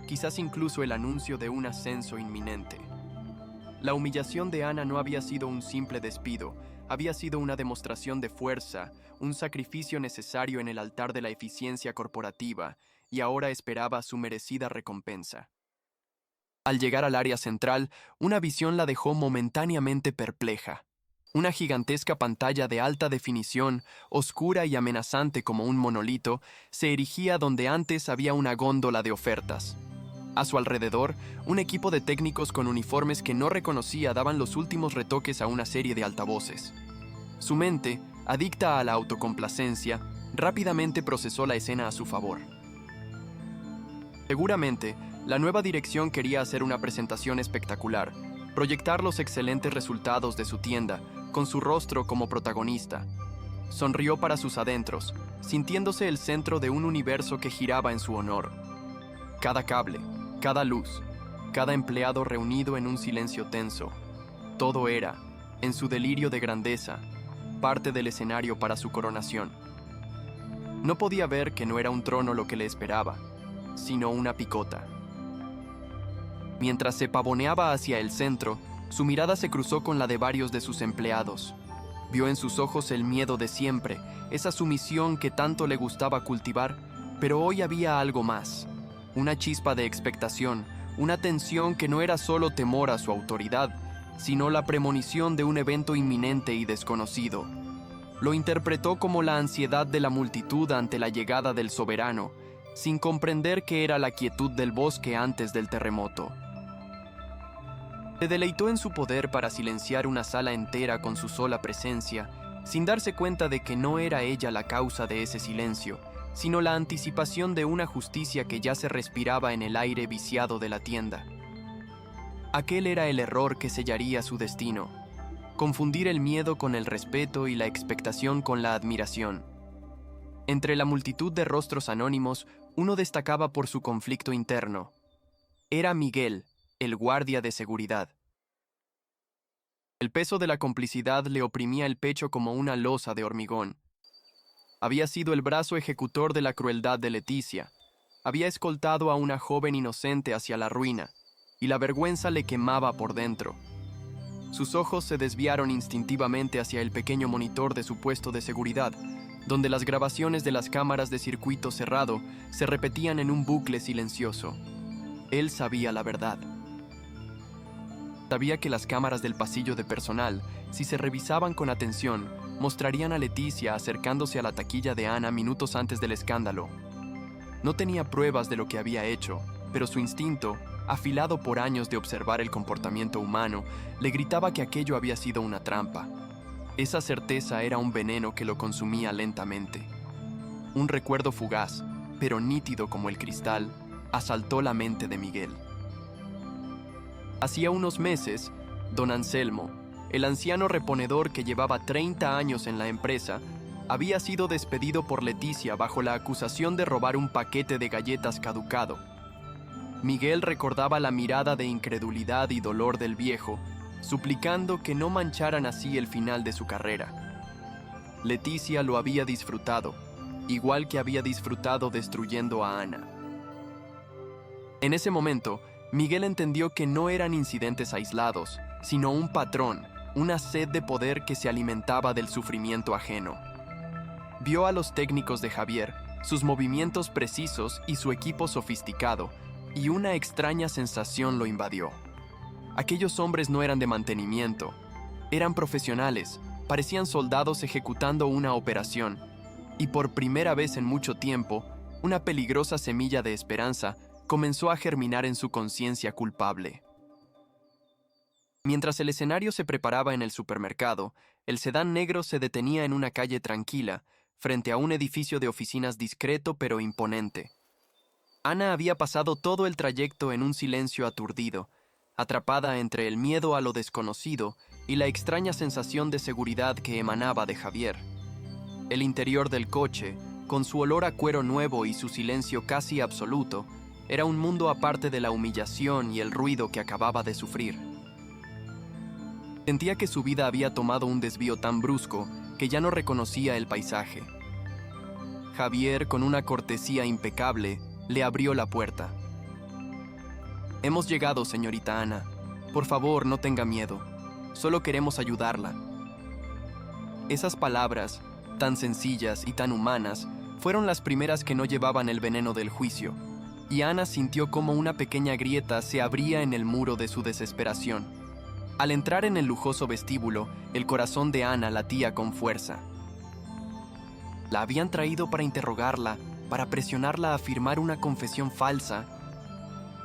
quizás incluso el anuncio de un ascenso inminente. La humillación de Ana no había sido un simple despido, había sido una demostración de fuerza, un sacrificio necesario en el altar de la eficiencia corporativa, y ahora esperaba su merecida recompensa. Al llegar al área central, una visión la dejó momentáneamente perpleja. Una gigantesca pantalla de alta definición, oscura y amenazante como un monolito, se erigía donde antes había una góndola de ofertas. A su alrededor, un equipo de técnicos con uniformes que no reconocía daban los últimos retoques a una serie de altavoces. Su mente, adicta a la autocomplacencia, rápidamente procesó la escena a su favor. Seguramente, la nueva dirección quería hacer una presentación espectacular, proyectar los excelentes resultados de su tienda, con su rostro como protagonista. Sonrió para sus adentros, sintiéndose el centro de un universo que giraba en su honor. Cada cable, cada luz, cada empleado reunido en un silencio tenso. Todo era, en su delirio de grandeza, parte del escenario para su coronación. No podía ver que no era un trono lo que le esperaba, sino una picota. Mientras se pavoneaba hacia el centro, su mirada se cruzó con la de varios de sus empleados. Vio en sus ojos el miedo de siempre, esa sumisión que tanto le gustaba cultivar, pero hoy había algo más. Una chispa de expectación, una tensión que no era solo temor a su autoridad, sino la premonición de un evento inminente y desconocido. Lo interpretó como la ansiedad de la multitud ante la llegada del soberano, sin comprender que era la quietud del bosque antes del terremoto. Se deleitó en su poder para silenciar una sala entera con su sola presencia, sin darse cuenta de que no era ella la causa de ese silencio, sino la anticipación de una justicia que ya se respiraba en el aire viciado de la tienda. Aquel era el error que sellaría su destino: confundir el miedo con el respeto y la expectación con la admiración. Entre la multitud de rostros anónimos, uno destacaba por su conflicto interno. Era Miguel, el guardia de seguridad. El peso de la complicidad le oprimía el pecho como una losa de hormigón. Había sido el brazo ejecutor de la crueldad de Leticia. Había escoltado a una joven inocente hacia la ruina, y la vergüenza le quemaba por dentro. Sus ojos se desviaron instintivamente hacia el pequeño monitor de su puesto de seguridad, donde las grabaciones de las cámaras de circuito cerrado se repetían en un bucle silencioso. Él sabía la verdad. Sabía que las cámaras del pasillo de personal, si se revisaban con atención, mostrarían a Leticia acercándose a la taquilla de Ana minutos antes del escándalo. No tenía pruebas de lo que había hecho, pero su instinto, afilado por años de observar el comportamiento humano, le gritaba que aquello había sido una trampa. Esa certeza era un veneno que lo consumía lentamente. Un recuerdo fugaz, pero nítido como el cristal, asaltó la mente de Miguel. Hacía unos meses, don Anselmo, el anciano reponedor que llevaba 30 años en la empresa, había sido despedido por Leticia bajo la acusación de robar un paquete de galletas caducado. Miguel recordaba la mirada de incredulidad y dolor del viejo, suplicando que no mancharan así el final de su carrera. Leticia lo había disfrutado, igual que había disfrutado destruyendo a Ana. En ese momento, Miguel entendió que no eran incidentes aislados, sino un patrón, una sed de poder que se alimentaba del sufrimiento ajeno. Vio a los técnicos de Javier, sus movimientos precisos y su equipo sofisticado, y una extraña sensación lo invadió. Aquellos hombres no eran de mantenimiento, eran profesionales, parecían soldados ejecutando una operación, y por primera vez en mucho tiempo, una peligrosa semilla de esperanza comenzó a germinar en su conciencia culpable. Mientras el escenario se preparaba en el supermercado, el sedán negro se detenía en una calle tranquila, frente a un edificio de oficinas discreto pero imponente. Ana había pasado todo el trayecto en un silencio aturdido, atrapada entre el miedo a lo desconocido y la extraña sensación de seguridad que emanaba de Javier. El interior del coche, con su olor a cuero nuevo y su silencio casi absoluto, era un mundo aparte de la humillación y el ruido que acababa de sufrir. Sentía que su vida había tomado un desvío tan brusco que ya no reconocía el paisaje. Javier, con una cortesía impecable, le abrió la puerta. «Hemos llegado, señorita Ana. Por favor, no tenga miedo. Solo queremos ayudarla». Esas palabras, tan sencillas y tan humanas, fueron las primeras que no llevaban el veneno del juicio, y Ana sintió como una pequeña grieta se abría en el muro de su desesperación. Al entrar en el lujoso vestíbulo, el corazón de Ana latía con fuerza. La habían traído para interrogarla, para presionarla a afirmar una confesión falsa.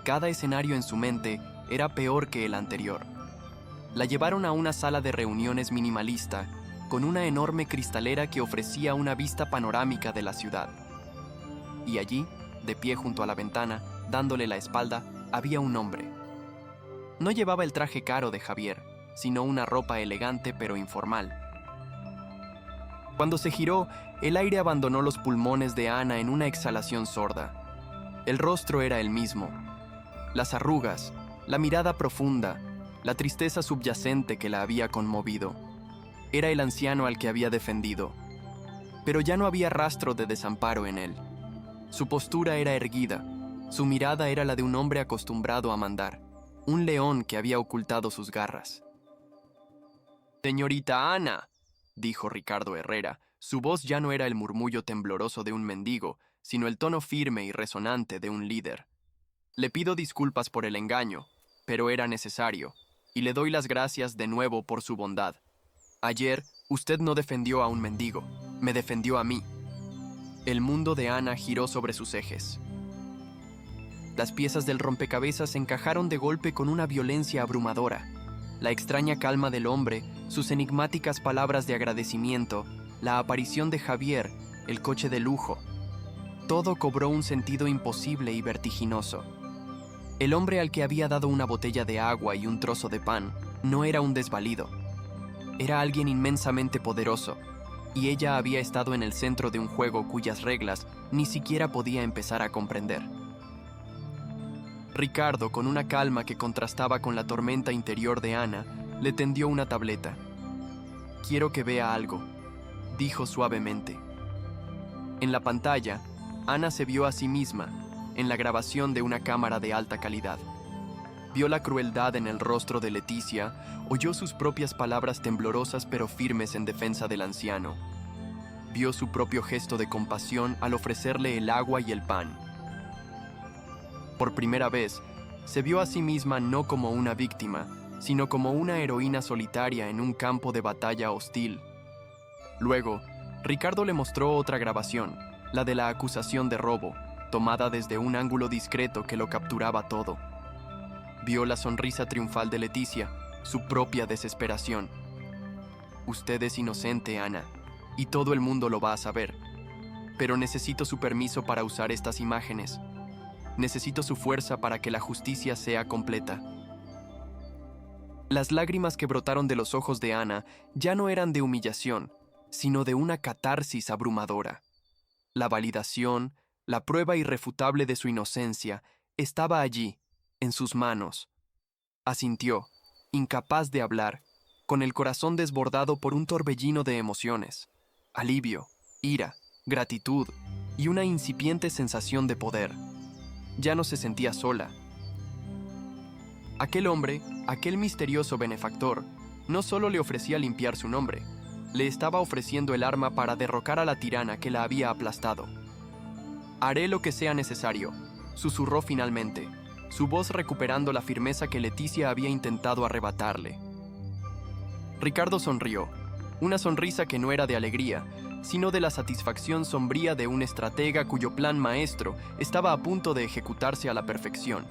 Cada escenario en su mente era peor que el anterior. La llevaron a una sala de reuniones minimalista, con una enorme cristalera que ofrecía una vista panorámica de la ciudad. Y allí, de pie junto a la ventana, dándole la espalda, había un hombre. No llevaba el traje caro de Javier, sino una ropa elegante pero informal. Cuando se giró, el aire abandonó los pulmones de Ana en una exhalación sorda. El rostro era el mismo. Las arrugas, la mirada profunda, la tristeza subyacente que la había conmovido. Era el anciano al que había defendido. Pero ya no había rastro de desamparo en él. Su postura era erguida. Su mirada era la de un hombre acostumbrado a mandar. Un león que había ocultado sus garras. «Señorita Ana», dijo Ricardo Herrera. Su voz ya no era el murmullo tembloroso de un mendigo, sino el tono firme y resonante de un líder. «Le pido disculpas por el engaño, pero era necesario, y le doy las gracias de nuevo por su bondad. Ayer, usted no defendió a un mendigo, me defendió a mí». El mundo de Ana giró sobre sus ejes. Las piezas del rompecabezas se encajaron de golpe con una violencia abrumadora. La extraña calma del hombre, sus enigmáticas palabras de agradecimiento, la aparición de Javier, el coche de lujo. Todo cobró un sentido imposible y vertiginoso. El hombre al que había dado una botella de agua y un trozo de pan no era un desvalido. Era alguien inmensamente poderoso, y ella había estado en el centro de un juego cuyas reglas ni siquiera podía empezar a comprender. Ricardo, con una calma que contrastaba con la tormenta interior de Ana, le tendió una tableta. «Quiero que vea algo», dijo suavemente. En la pantalla, Ana se vio a sí misma, en la grabación de una cámara de alta calidad. Vio la crueldad en el rostro de Leticia, oyó sus propias palabras temblorosas pero firmes en defensa del anciano. Vio su propio gesto de compasión al ofrecerle el agua y el pan. Por primera vez, se vio a sí misma no como una víctima, sino como una heroína solitaria en un campo de batalla hostil. Luego, Ricardo le mostró otra grabación, la de la acusación de robo, tomada desde un ángulo discreto que lo capturaba todo. Vio la sonrisa triunfal de Leticia, su propia desesperación. «Usted es inocente, Ana, y todo el mundo lo va a saber. Pero necesito su permiso para usar estas imágenes. Necesito su fuerza para que la justicia sea completa». Las lágrimas que brotaron de los ojos de Ana ya no eran de humillación, sino de una catarsis abrumadora. La validación, la prueba irrefutable de su inocencia, estaba allí, en sus manos. Asintió, incapaz de hablar, con el corazón desbordado por un torbellino de emociones. Alivio, ira, gratitud y una incipiente sensación de poder. Ya no se sentía sola. Aquel hombre, aquel misterioso benefactor, no solo le ofrecía limpiar su nombre, le estaba ofreciendo el arma para derrocar a la tirana que la había aplastado. «Haré lo que sea necesario», susurró finalmente, su voz recuperando la firmeza que Leticia había intentado arrebatarle. Ricardo sonrió, una sonrisa que no era de alegría, sino de la satisfacción sombría de un estratega cuyo plan maestro estaba a punto de ejecutarse a la perfección.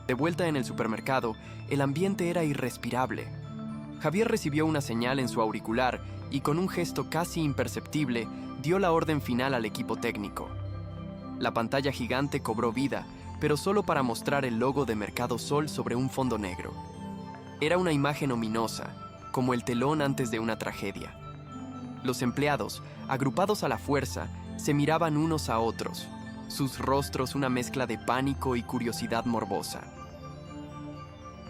De vuelta en el supermercado, el ambiente era irrespirable. Javier recibió una señal en su auricular y con un gesto casi imperceptible dio la orden final al equipo técnico. La pantalla gigante cobró vida, pero solo para mostrar el logo de Mercado Sol sobre un fondo negro. Era una imagen ominosa, como el telón antes de una tragedia. Los empleados, agrupados a la fuerza, se miraban unos a otros, sus rostros una mezcla de pánico y curiosidad morbosa.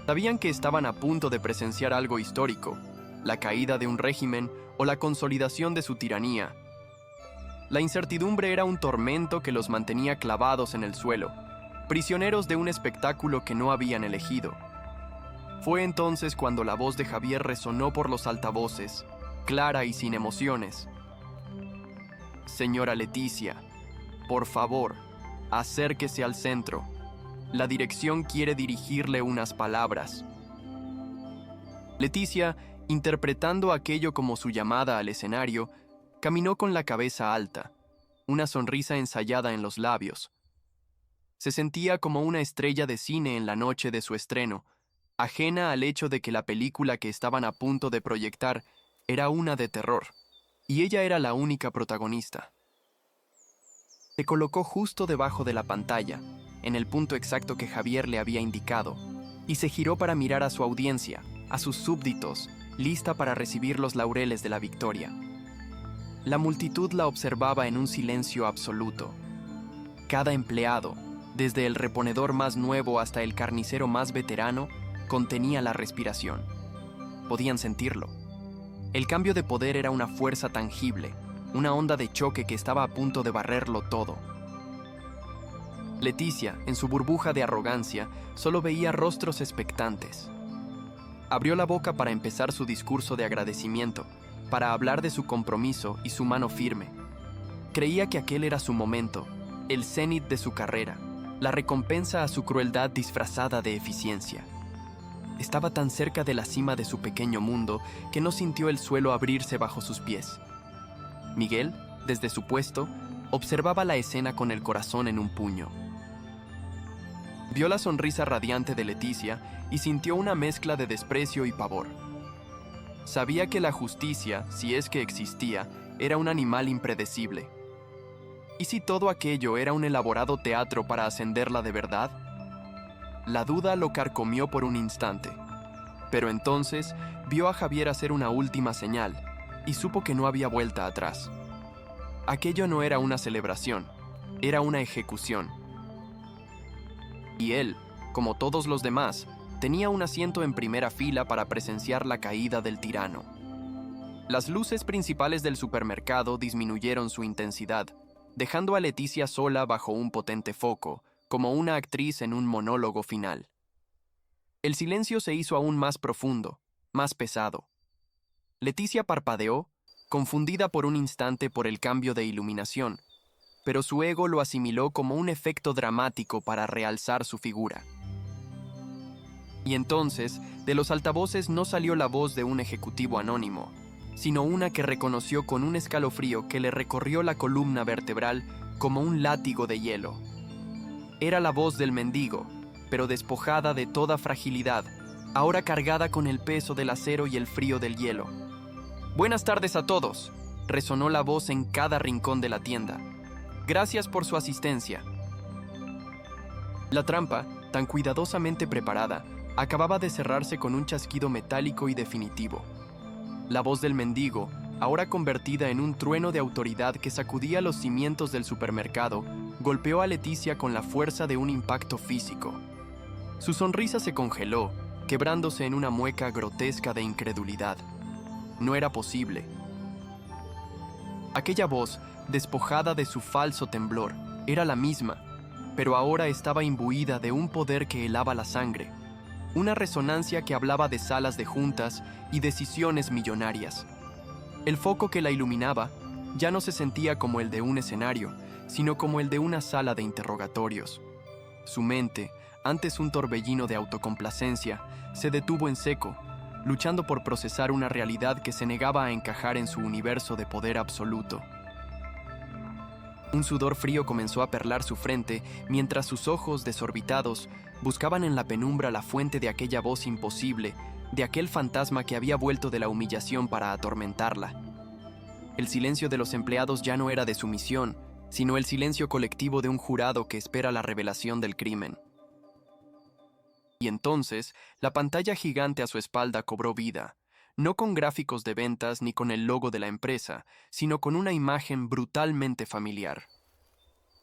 Sabían que estaban a punto de presenciar algo histórico, la caída de un régimen o la consolidación de su tiranía. La incertidumbre era un tormento que los mantenía clavados en el suelo, prisioneros de un espectáculo que no habían elegido. Fue entonces cuando la voz de Javier resonó por los altavoces, clara y sin emociones. «Señora Leticia, por favor, acérquese al centro. La dirección quiere dirigirle unas palabras». Leticia, interpretando aquello como su llamada al escenario, caminó con la cabeza alta, una sonrisa ensayada en los labios. Se sentía como una estrella de cine en la noche de su estreno, ajena al hecho de que la película que estaban a punto de proyectar era una de terror, y ella era la única protagonista. Se colocó justo debajo de la pantalla, en el punto exacto que Javier le había indicado, y se giró para mirar a su audiencia, a sus súbditos, lista para recibir los laureles de la victoria. La multitud la observaba en un silencio absoluto. Cada empleado, desde el reponedor más nuevo hasta el carnicero más veterano, contenía la respiración. Podían sentirlo. El cambio de poder era una fuerza tangible, una onda de choque que estaba a punto de barrerlo todo. Leticia, en su burbuja de arrogancia, solo veía rostros expectantes. Abrió la boca para empezar su discurso de agradecimiento, para hablar de su compromiso y su mano firme. Creía que aquel era su momento, el cenit de su carrera, la recompensa a su crueldad disfrazada de eficiencia. Estaba tan cerca de la cima de su pequeño mundo que no sintió el suelo abrirse bajo sus pies. Miguel, desde su puesto, observaba la escena con el corazón en un puño. Vio la sonrisa radiante de Leticia y sintió una mezcla de desprecio y pavor. Sabía que la justicia, si es que existía, era un animal impredecible. ¿Y si todo aquello era un elaborado teatro para ascenderla de verdad? La duda lo carcomió por un instante, pero entonces vio a Javier hacer una última señal y supo que no había vuelta atrás. Aquello no era una celebración, era una ejecución. Y él, como todos los demás, tenía un asiento en primera fila para presenciar la caída del tirano. Las luces principales del supermercado disminuyeron su intensidad, dejando a Leticia sola bajo un potente foco, como una actriz en un monólogo final. El silencio se hizo aún más profundo, más pesado. Leticia parpadeó, confundida por un instante por el cambio de iluminación, pero su ego lo asimiló como un efecto dramático para realzar su figura. Y entonces, de los altavoces no salió la voz de un ejecutivo anónimo, sino una que reconoció con un escalofrío que le recorrió la columna vertebral como un látigo de hielo. Era la voz del mendigo, pero despojada de toda fragilidad, ahora cargada con el peso del acero y el frío del hielo. «Buenas tardes a todos», resonó la voz en cada rincón de la tienda. «Gracias por su asistencia». La trampa, tan cuidadosamente preparada, acababa de cerrarse con un chasquido metálico y definitivo. La voz del mendigo, ahora convertida en un trueno de autoridad que sacudía los cimientos del supermercado, golpeó a Leticia con la fuerza de un impacto físico. Su sonrisa se congeló, quebrándose en una mueca grotesca de incredulidad. No era posible. Aquella voz, despojada de su falso temblor, era la misma, pero ahora estaba imbuida de un poder que helaba la sangre, una resonancia que hablaba de salas de juntas y decisiones millonarias. El foco que la iluminaba ya no se sentía como el de un escenario, sino como el de una sala de interrogatorios. Su mente, antes un torbellino de autocomplacencia, se detuvo en seco, luchando por procesar una realidad que se negaba a encajar en su universo de poder absoluto. Un sudor frío comenzó a perlar su frente mientras sus ojos desorbitados buscaban en la penumbra la fuente de aquella voz imposible, de aquel fantasma que había vuelto de la humillación para atormentarla. El silencio de los empleados ya no era de sumisión, sino el silencio colectivo de un jurado que espera la revelación del crimen. Y entonces, la pantalla gigante a su espalda cobró vida, no con gráficos de ventas ni con el logo de la empresa, sino con una imagen brutalmente familiar.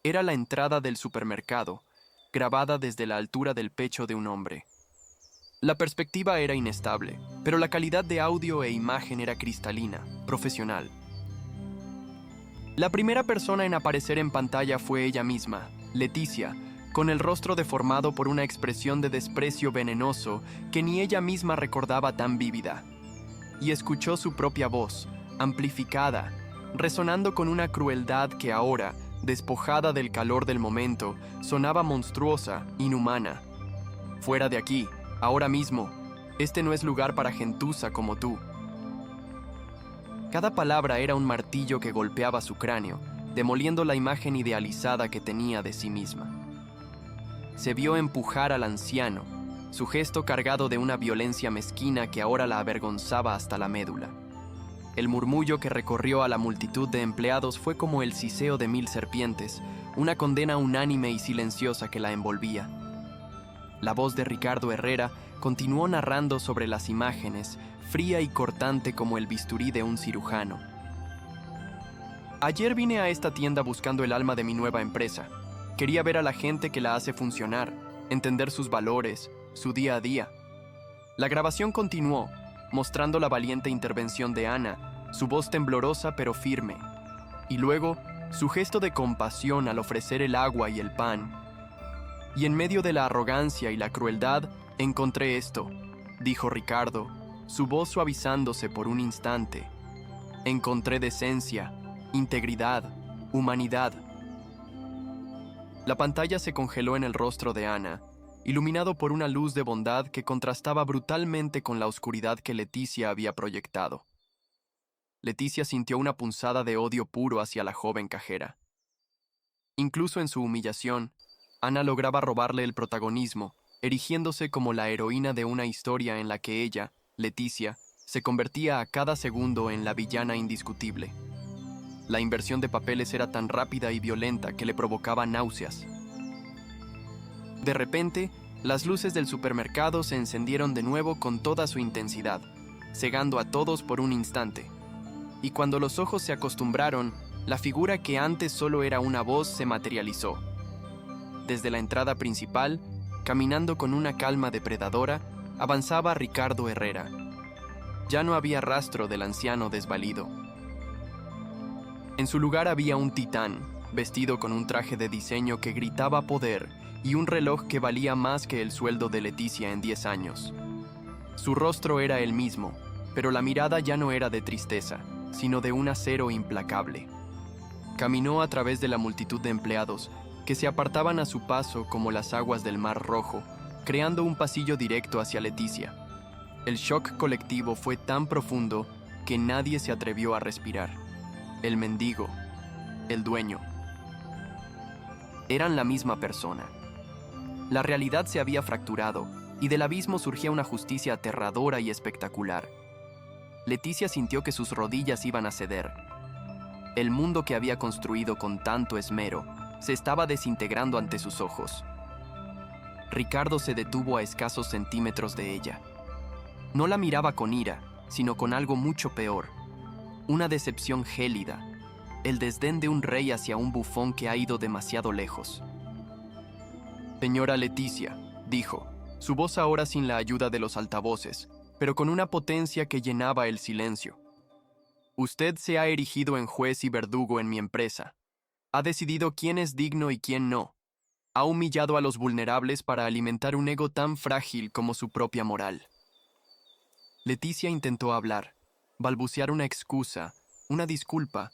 Era la entrada del supermercado, grabada desde la altura del pecho de un hombre. La perspectiva era inestable, pero la calidad de audio e imagen era cristalina, profesional. La primera persona en aparecer en pantalla fue ella misma, Leticia, con el rostro deformado por una expresión de desprecio venenoso que ni ella misma recordaba tan vívida. Y escuchó su propia voz, amplificada, resonando con una crueldad que ahora, despojada del calor del momento, sonaba monstruosa, inhumana. «Fuera de aquí, ahora mismo. Este no es lugar para gentuza como tú. Cada palabra era un martillo que golpeaba su cráneo, demoliendo la imagen idealizada que tenía de sí misma. Se vio empujar al anciano, su gesto cargado de una violencia mezquina que ahora la avergonzaba hasta la médula. El murmullo que recorrió a la multitud de empleados fue como el siseo de 1000 serpientes, una condena unánime y silenciosa que la envolvía. La voz de Ricardo Herrera continuó narrando sobre las imágenes, fría y cortante como el bisturí de un cirujano. Ayer vine a esta tienda buscando el alma de mi nueva empresa. Quería ver a la gente que la hace funcionar, entender sus valores, su día a día. La grabación continuó, mostrando la valiente intervención de Ana, su voz temblorosa pero firme, y luego su gesto de compasión al ofrecer el agua y el pan. Y en medio de la arrogancia y la crueldad, encontré esto, dijo Ricardo, su voz suavizándose por un instante. Encontré decencia, integridad, humanidad. La pantalla se congeló en el rostro de Ana, iluminado por una luz de bondad que contrastaba brutalmente con la oscuridad que Leticia había proyectado. Leticia sintió una punzada de odio puro hacia la joven cajera. Incluso en su humillación, Ana lograba robarle el protagonismo, erigiéndose como la heroína de una historia en la que ella, Leticia, se convertía a cada segundo en la villana indiscutible. La inversión de papeles era tan rápida y violenta que le provocaba náuseas. De repente, las luces del supermercado se encendieron de nuevo con toda su intensidad, cegando a todos por un instante. Y cuando los ojos se acostumbraron, la figura que antes solo era una voz se materializó. Desde la entrada principal, caminando con una calma depredadora, avanzaba Ricardo Herrera. Ya no había rastro del anciano desvalido. En su lugar había un titán, vestido con un traje de diseño que gritaba poder y un reloj que valía más que el sueldo de Leticia en 10 años. Su rostro era el mismo, pero la mirada ya no era de tristeza, sino de un acero implacable. Caminó a través de la multitud de empleados, que se apartaban a su paso como las aguas del Mar Rojo, creando un pasillo directo hacia Leticia. El shock colectivo fue tan profundo que nadie se atrevió a respirar. El mendigo, el dueño, eran la misma persona. La realidad se había fracturado y del abismo surgía una justicia aterradora y espectacular. Leticia sintió que sus rodillas iban a ceder. El mundo que había construido con tanto esmero se estaba desintegrando ante sus ojos. Ricardo se detuvo a escasos centímetros de ella. No la miraba con ira, sino con algo mucho peor. Una decepción gélida, el desdén de un rey hacia un bufón que ha ido demasiado lejos. «Señora Leticia», dijo, su voz ahora sin la ayuda de los altavoces, pero con una potencia que llenaba el silencio. «Usted se ha erigido en juez y verdugo en mi empresa. Ha decidido quién es digno y quién no. Ha humillado a los vulnerables para alimentar un ego tan frágil como su propia moral». Leticia intentó hablar, balbucear una excusa, una disculpa,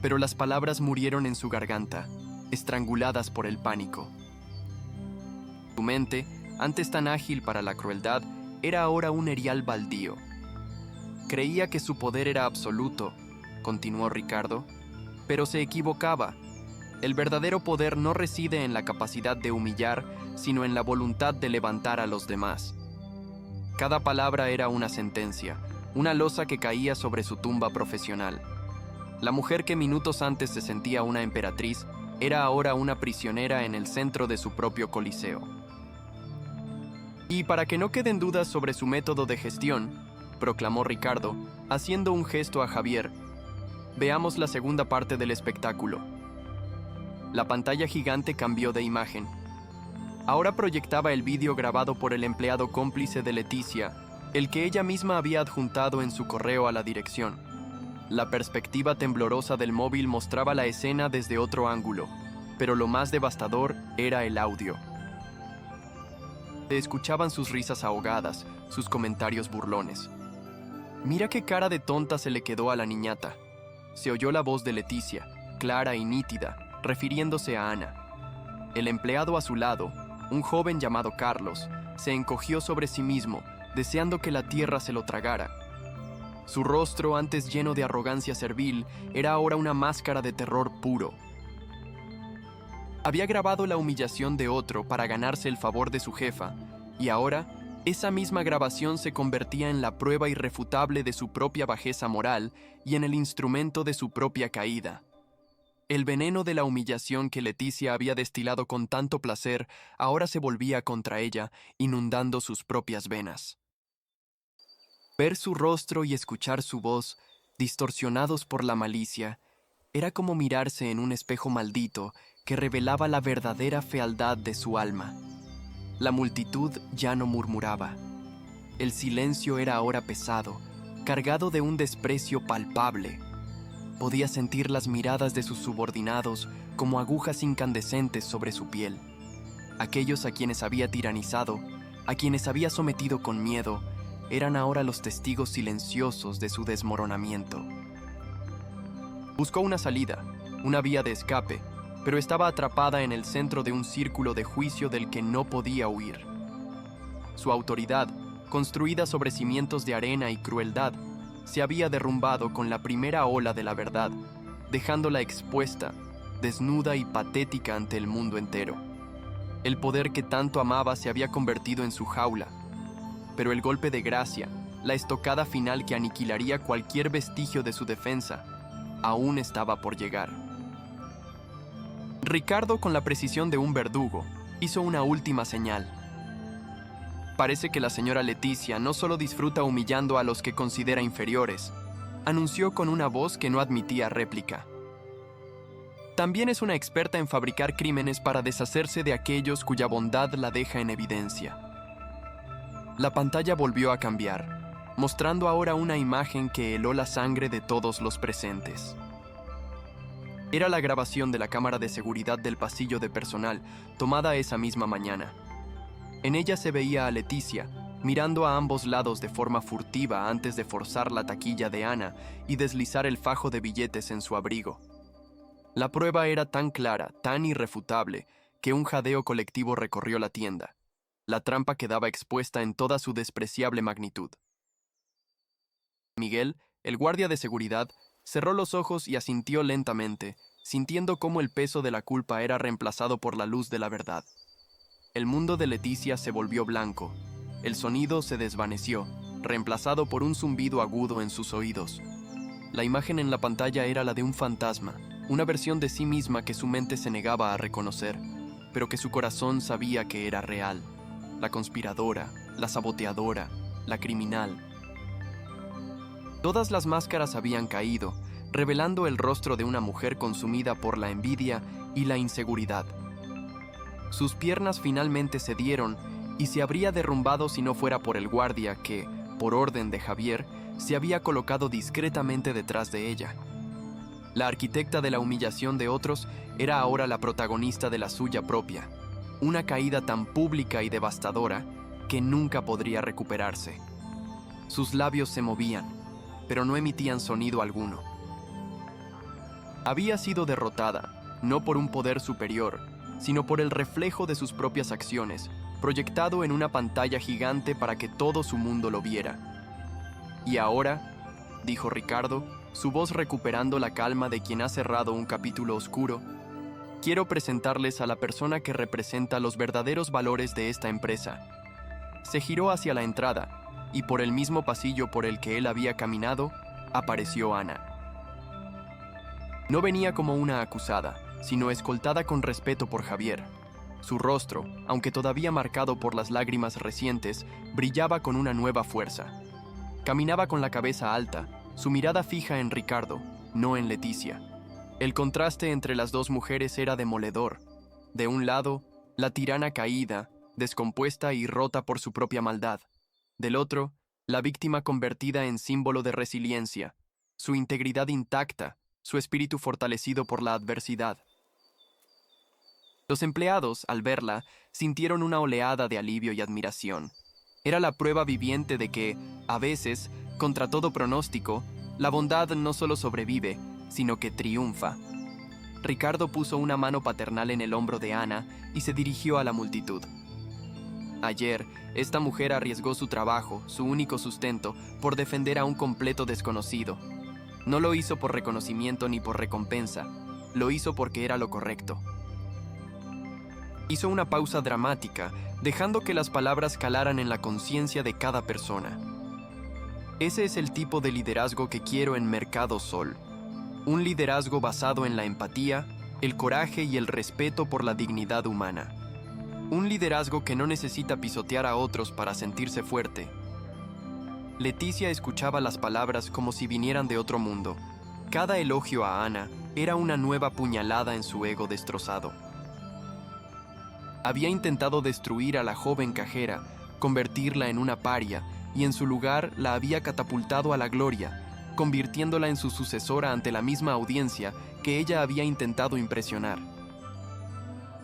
pero las palabras murieron en su garganta, estranguladas por el pánico. Su mente, antes tan ágil para la crueldad, era ahora un erial baldío. Creía que su poder era absoluto, continuó Ricardo, pero se equivocaba. El verdadero poder no reside en la capacidad de humillar, sino en la voluntad de levantar a los demás. Cada palabra era una sentencia, una losa que caía sobre su tumba profesional. La mujer que minutos antes se sentía una emperatriz, era ahora una prisionera en el centro de su propio coliseo. Y para que no queden dudas sobre su método de gestión, proclamó Ricardo, haciendo un gesto a Javier, veamos la segunda parte del espectáculo. La pantalla gigante cambió de imagen. Ahora proyectaba el vídeo grabado por el empleado cómplice de Leticia, el que ella misma había adjuntado en su correo a la dirección. La perspectiva temblorosa del móvil mostraba la escena desde otro ángulo, pero lo más devastador era el audio. Se escuchaban sus risas ahogadas, sus comentarios burlones. «Mira qué cara de tonta se le quedó a la niñata». Se oyó la voz de Leticia, clara y nítida, refiriéndose a Ana. El empleado a su lado, un joven llamado Carlos, se encogió sobre sí mismo, deseando que la tierra se lo tragara. Su rostro, antes lleno de arrogancia servil, era ahora una máscara de terror puro. Había grabado la humillación de otro para ganarse el favor de su jefa, y ahora esa misma grabación se convertía en la prueba irrefutable de su propia bajeza moral y en el instrumento de su propia caída. El veneno de la humillación que Leticia había destilado con tanto placer ahora se volvía contra ella, inundando sus propias venas. Ver su rostro y escuchar su voz, distorsionados por la malicia, era como mirarse en un espejo maldito que revelaba la verdadera fealdad de su alma. La multitud ya no murmuraba. El silencio era ahora pesado, cargado de un desprecio palpable. Podía sentir las miradas de sus subordinados como agujas incandescentes sobre su piel. Aquellos a quienes había tiranizado, a quienes había sometido con miedo, eran ahora los testigos silenciosos de su desmoronamiento. Buscó una salida, una vía de escape, pero estaba atrapada en el centro de un círculo de juicio del que no podía huir. Su autoridad, construida sobre cimientos de arena y crueldad, se había derrumbado con la primera ola de la verdad, dejándola expuesta, desnuda y patética ante el mundo entero. El poder que tanto amaba se había convertido en su jaula, pero el golpe de gracia, la estocada final que aniquilaría cualquier vestigio de su defensa, aún estaba por llegar. Ricardo, con la precisión de un verdugo, hizo una última señal. Parece que la señora Leticia no solo disfruta humillando a los que considera inferiores, anunció con una voz que no admitía réplica. También es una experta en fabricar crímenes para deshacerse de aquellos cuya bondad la deja en evidencia. La pantalla volvió a cambiar, mostrando ahora una imagen que heló la sangre de todos los presentes. Era la grabación de la cámara de seguridad del pasillo de personal, tomada esa misma mañana. En ella se veía a Leticia, mirando a ambos lados de forma furtiva antes de forzar la taquilla de Ana y deslizar el fajo de billetes en su abrigo. La prueba era tan clara, tan irrefutable, que un jadeo colectivo recorrió la tienda. La trampa quedaba expuesta en toda su despreciable magnitud. Miguel, el guardia de seguridad, cerró los ojos y asintió lentamente, sintiendo cómo el peso de la culpa era reemplazado por la luz de la verdad. El mundo de Leticia se volvió blanco. El sonido se desvaneció, reemplazado por un zumbido agudo en sus oídos. La imagen en la pantalla era la de un fantasma, una versión de sí misma que su mente se negaba a reconocer, pero que su corazón sabía que era real. La conspiradora, la saboteadora, la criminal. Todas las máscaras habían caído, revelando el rostro de una mujer consumida por la envidia y la inseguridad. Sus piernas finalmente cedieron y se habría derrumbado si no fuera por el guardia que, por orden de Javier, se había colocado discretamente detrás de ella. La arquitecta de la humillación de otros era ahora la protagonista de la suya propia, una caída tan pública y devastadora que nunca podría recuperarse. Sus labios se movían, pero no emitían sonido alguno. Había sido derrotada, no por un poder superior, sino por el reflejo de sus propias acciones, proyectado en una pantalla gigante para que todo su mundo lo viera. Y ahora, dijo Ricardo, su voz recuperando la calma de quien ha cerrado un capítulo oscuro, quiero presentarles a la persona que representa los verdaderos valores de esta empresa. Se giró hacia la entrada, y por el mismo pasillo por el que él había caminado, apareció Ana. No venía como una acusada, sino escoltada con respeto por Javier. Su rostro, aunque todavía marcado por las lágrimas recientes, brillaba con una nueva fuerza. Caminaba con la cabeza alta, su mirada fija en Ricardo, no en Leticia. El contraste entre las dos mujeres era demoledor. De un lado, la tirana caída, descompuesta y rota por su propia maldad. Del otro, la víctima convertida en símbolo de resiliencia, su integridad intacta, su espíritu fortalecido por la adversidad. Los empleados, al verla, sintieron una oleada de alivio y admiración. Era la prueba viviente de que, a veces, contra todo pronóstico, la bondad no solo sobrevive, sino que triunfa. Ricardo puso una mano paternal en el hombro de Ana y se dirigió a la multitud. Ayer, esta mujer arriesgó su trabajo, su único sustento, por defender a un completo desconocido. No lo hizo por reconocimiento ni por recompensa, lo hizo porque era lo correcto. Hizo una pausa dramática, dejando que las palabras calaran en la conciencia de cada persona. Ese es el tipo de liderazgo que quiero en Mercado Sol. Un liderazgo basado en la empatía, el coraje y el respeto por la dignidad humana. Un liderazgo que no necesita pisotear a otros para sentirse fuerte. Leticia escuchaba las palabras como si vinieran de otro mundo. Cada elogio a Ana era una nueva puñalada en su ego destrozado. Había intentado destruir a la joven cajera, convertirla en una paria, y en su lugar la había catapultado a la gloria, convirtiéndola en su sucesora ante la misma audiencia que ella había intentado impresionar.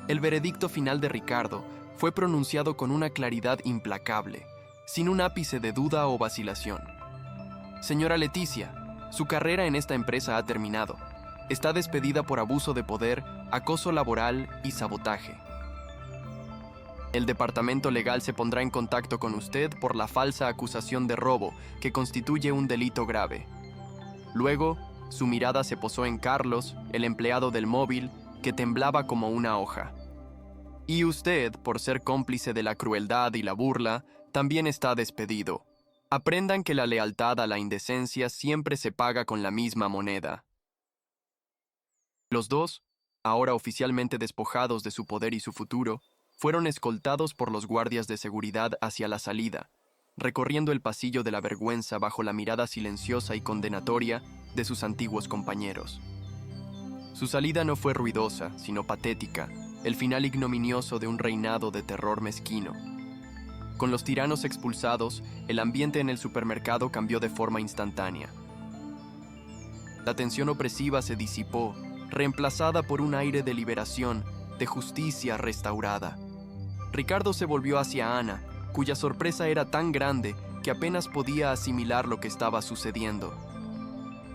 El veredicto final de Ricardo fue pronunciado con una claridad implacable, sin un ápice de duda o vacilación. Señora Leticia, su carrera en esta empresa ha terminado. Está despedida por abuso de poder, acoso laboral y sabotaje. El departamento legal se pondrá en contacto con usted por la falsa acusación de robo, que constituye un delito grave. Luego, su mirada se posó en Carlos, el empleado del móvil, que temblaba como una hoja. Y usted, por ser cómplice de la crueldad y la burla, también está despedido. Aprendan que la lealtad a la indecencia siempre se paga con la misma moneda. Los dos, ahora oficialmente despojados de su poder y su futuro, fueron escoltados por los guardias de seguridad hacia la salida, recorriendo el pasillo de la vergüenza bajo la mirada silenciosa y condenatoria de sus antiguos compañeros. Su salida no fue ruidosa, sino patética, el final ignominioso de un reinado de terror mezquino. Con los tiranos expulsados, el ambiente en el supermercado cambió de forma instantánea. La tensión opresiva se disipó, reemplazada por un aire de liberación, de justicia restaurada. Ricardo se volvió hacia Ana, cuya sorpresa era tan grande que apenas podía asimilar lo que estaba sucediendo.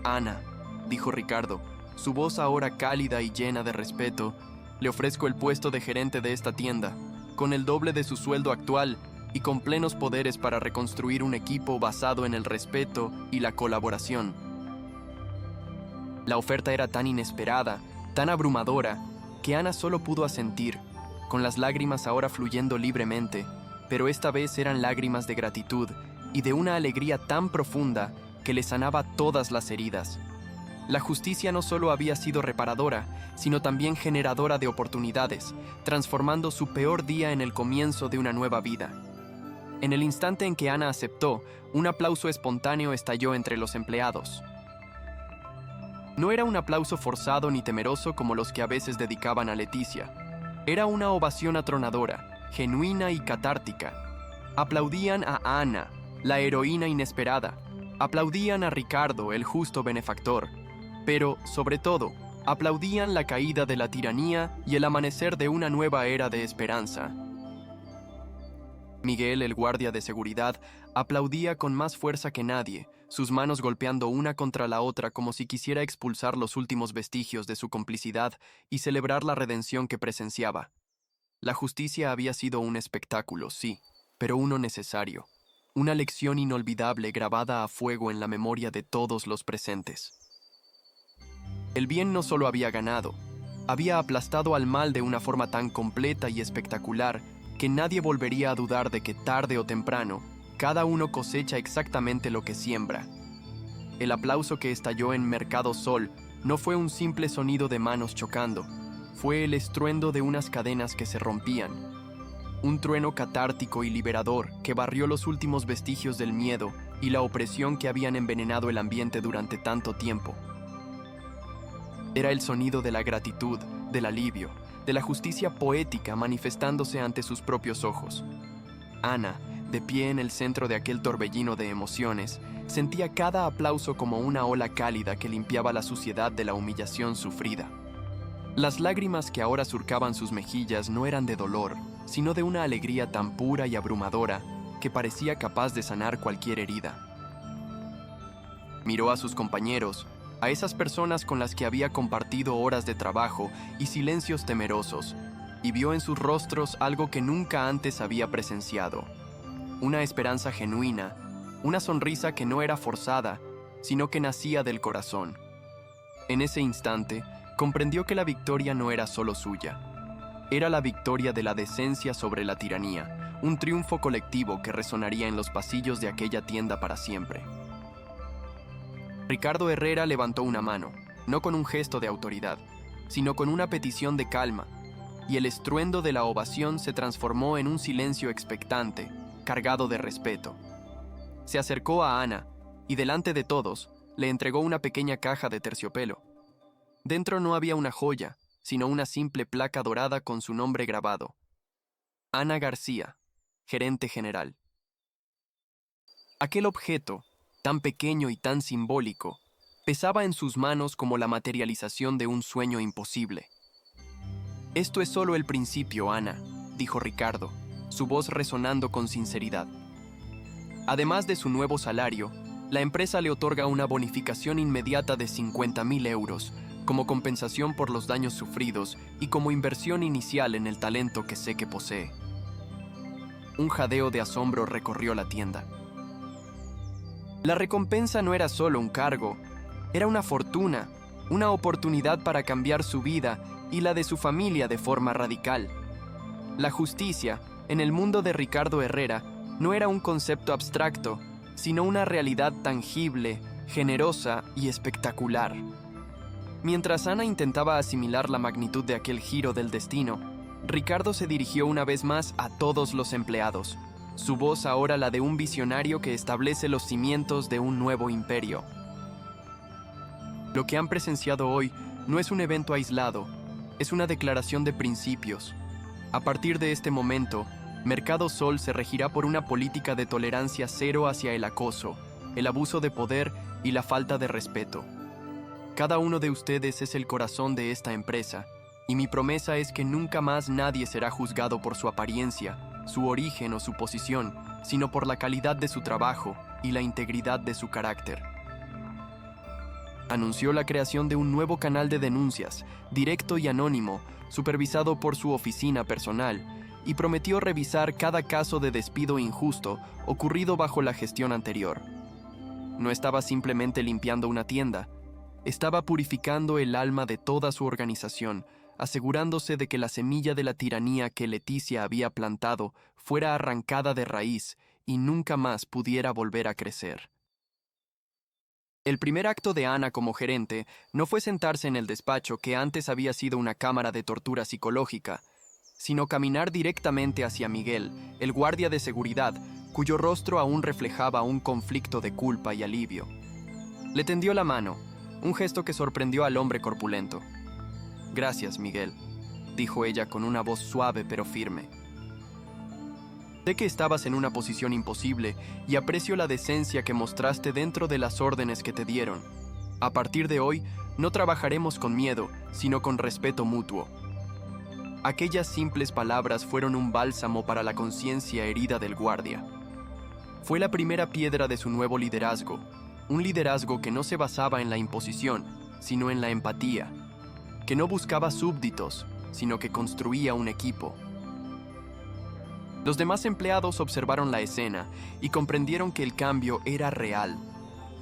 «Ana», dijo Ricardo, su voz ahora cálida y llena de respeto, «le ofrezco el puesto de gerente de esta tienda, con el doble de su sueldo actual y con plenos poderes para reconstruir un equipo basado en el respeto y la colaboración». La oferta era tan inesperada, tan abrumadora, que Ana solo pudo asentir, con las lágrimas ahora fluyendo libremente, pero esta vez eran lágrimas de gratitud y de una alegría tan profunda que le sanaba todas las heridas. La justicia no solo había sido reparadora, sino también generadora de oportunidades, transformando su peor día en el comienzo de una nueva vida. En el instante en que Ana aceptó, un aplauso espontáneo estalló entre los empleados. No era un aplauso forzado ni temeroso como los que a veces dedicaban a Leticia. Era una ovación atronadora, genuina y catártica. Aplaudían a Ana, la heroína inesperada. Aplaudían a Ricardo, el justo benefactor. Pero, sobre todo, aplaudían la caída de la tiranía y el amanecer de una nueva era de esperanza. Miguel, el guardia de seguridad, aplaudía con más fuerza que nadie, sus manos golpeando una contra la otra como si quisiera expulsar los últimos vestigios de su complicidad y celebrar la redención que presenciaba. La justicia había sido un espectáculo, sí, pero uno necesario. Una lección inolvidable grabada a fuego en la memoria de todos los presentes. El bien no solo había ganado, había aplastado al mal de una forma tan completa y espectacular que nadie volvería a dudar de que tarde o temprano, cada uno cosecha exactamente lo que siembra. El aplauso que estalló en Mercado Sol no fue un simple sonido de manos chocando, fue el estruendo de unas cadenas que se rompían. Un trueno catártico y liberador que barrió los últimos vestigios del miedo y la opresión que habían envenenado el ambiente durante tanto tiempo. Era el sonido de la gratitud, del alivio, de la justicia poética manifestándose ante sus propios ojos. Ana, de pie en el centro de aquel torbellino de emociones, sentía cada aplauso como una ola cálida que limpiaba la suciedad de la humillación sufrida. Las lágrimas que ahora surcaban sus mejillas no eran de dolor, sino de una alegría tan pura y abrumadora que parecía capaz de sanar cualquier herida. Miró a sus compañeros, a esas personas con las que había compartido horas de trabajo y silencios temerosos, y vio en sus rostros algo que nunca antes había presenciado. Una esperanza genuina, una sonrisa que no era forzada, sino que nacía del corazón. En ese instante, comprendió que la victoria no era solo suya. Era la victoria de la decencia sobre la tiranía, un triunfo colectivo que resonaría en los pasillos de aquella tienda para siempre. Ricardo Herrera levantó una mano, no con un gesto de autoridad, sino con una petición de calma, y el estruendo de la ovación se transformó en un silencio expectante, cargado de respeto. Se acercó a Ana, y delante de todos, le entregó una pequeña caja de terciopelo. Dentro no había una joya, sino una simple placa dorada con su nombre grabado. Ana García, gerente general. Aquel objeto, tan pequeño y tan simbólico, pesaba en sus manos como la materialización de un sueño imposible. «Esto es solo el principio, Ana», dijo Ricardo, su voz resonando con sinceridad. Además de su nuevo salario, la empresa le otorga una bonificación inmediata de 50.000 euros, como compensación por los daños sufridos y como inversión inicial en el talento que sé que posee. Un jadeo de asombro recorrió la tienda. La recompensa no era solo un cargo, era una fortuna, una oportunidad para cambiar su vida y la de su familia de forma radical. La justicia, en el mundo de Ricardo Herrera, no era un concepto abstracto, sino una realidad tangible, generosa y espectacular. Mientras Ana intentaba asimilar la magnitud de aquel giro del destino, Ricardo se dirigió una vez más a todos los empleados, su voz ahora la de un visionario que establece los cimientos de un nuevo imperio. Lo que han presenciado hoy no es un evento aislado, es una declaración de principios. A partir de este momento, Mercado Sol se regirá por una política de tolerancia cero hacia el acoso, el abuso de poder y la falta de respeto. Cada uno de ustedes es el corazón de esta empresa, y mi promesa es que nunca más nadie será juzgado por su apariencia, su origen o su posición, sino por la calidad de su trabajo y la integridad de su carácter. Anunció la creación de un nuevo canal de denuncias, directo y anónimo, supervisado por su oficina personal, y prometió revisar cada caso de despido injusto ocurrido bajo la gestión anterior. No estaba simplemente limpiando una tienda, estaba purificando el alma de toda su organización, asegurándose de que la semilla de la tiranía que Leticia había plantado fuera arrancada de raíz y nunca más pudiera volver a crecer. El primer acto de Ana como gerente no fue sentarse en el despacho que antes había sido una cámara de tortura psicológica, sino caminar directamente hacia Miguel, el guardia de seguridad, cuyo rostro aún reflejaba un conflicto de culpa y alivio. Le tendió la mano, un gesto que sorprendió al hombre corpulento. «Gracias, Miguel», dijo ella con una voz suave pero firme. «Sé que estabas en una posición imposible y aprecio la decencia que mostraste dentro de las órdenes que te dieron. A partir de hoy, no trabajaremos con miedo, sino con respeto mutuo». Aquellas simples palabras fueron un bálsamo para la conciencia herida del guardia. Fue la primera piedra de su nuevo liderazgo, un liderazgo que no se basaba en la imposición, sino en la empatía, que no buscaba súbditos, sino que construía un equipo. Los demás empleados observaron la escena y comprendieron que el cambio era real.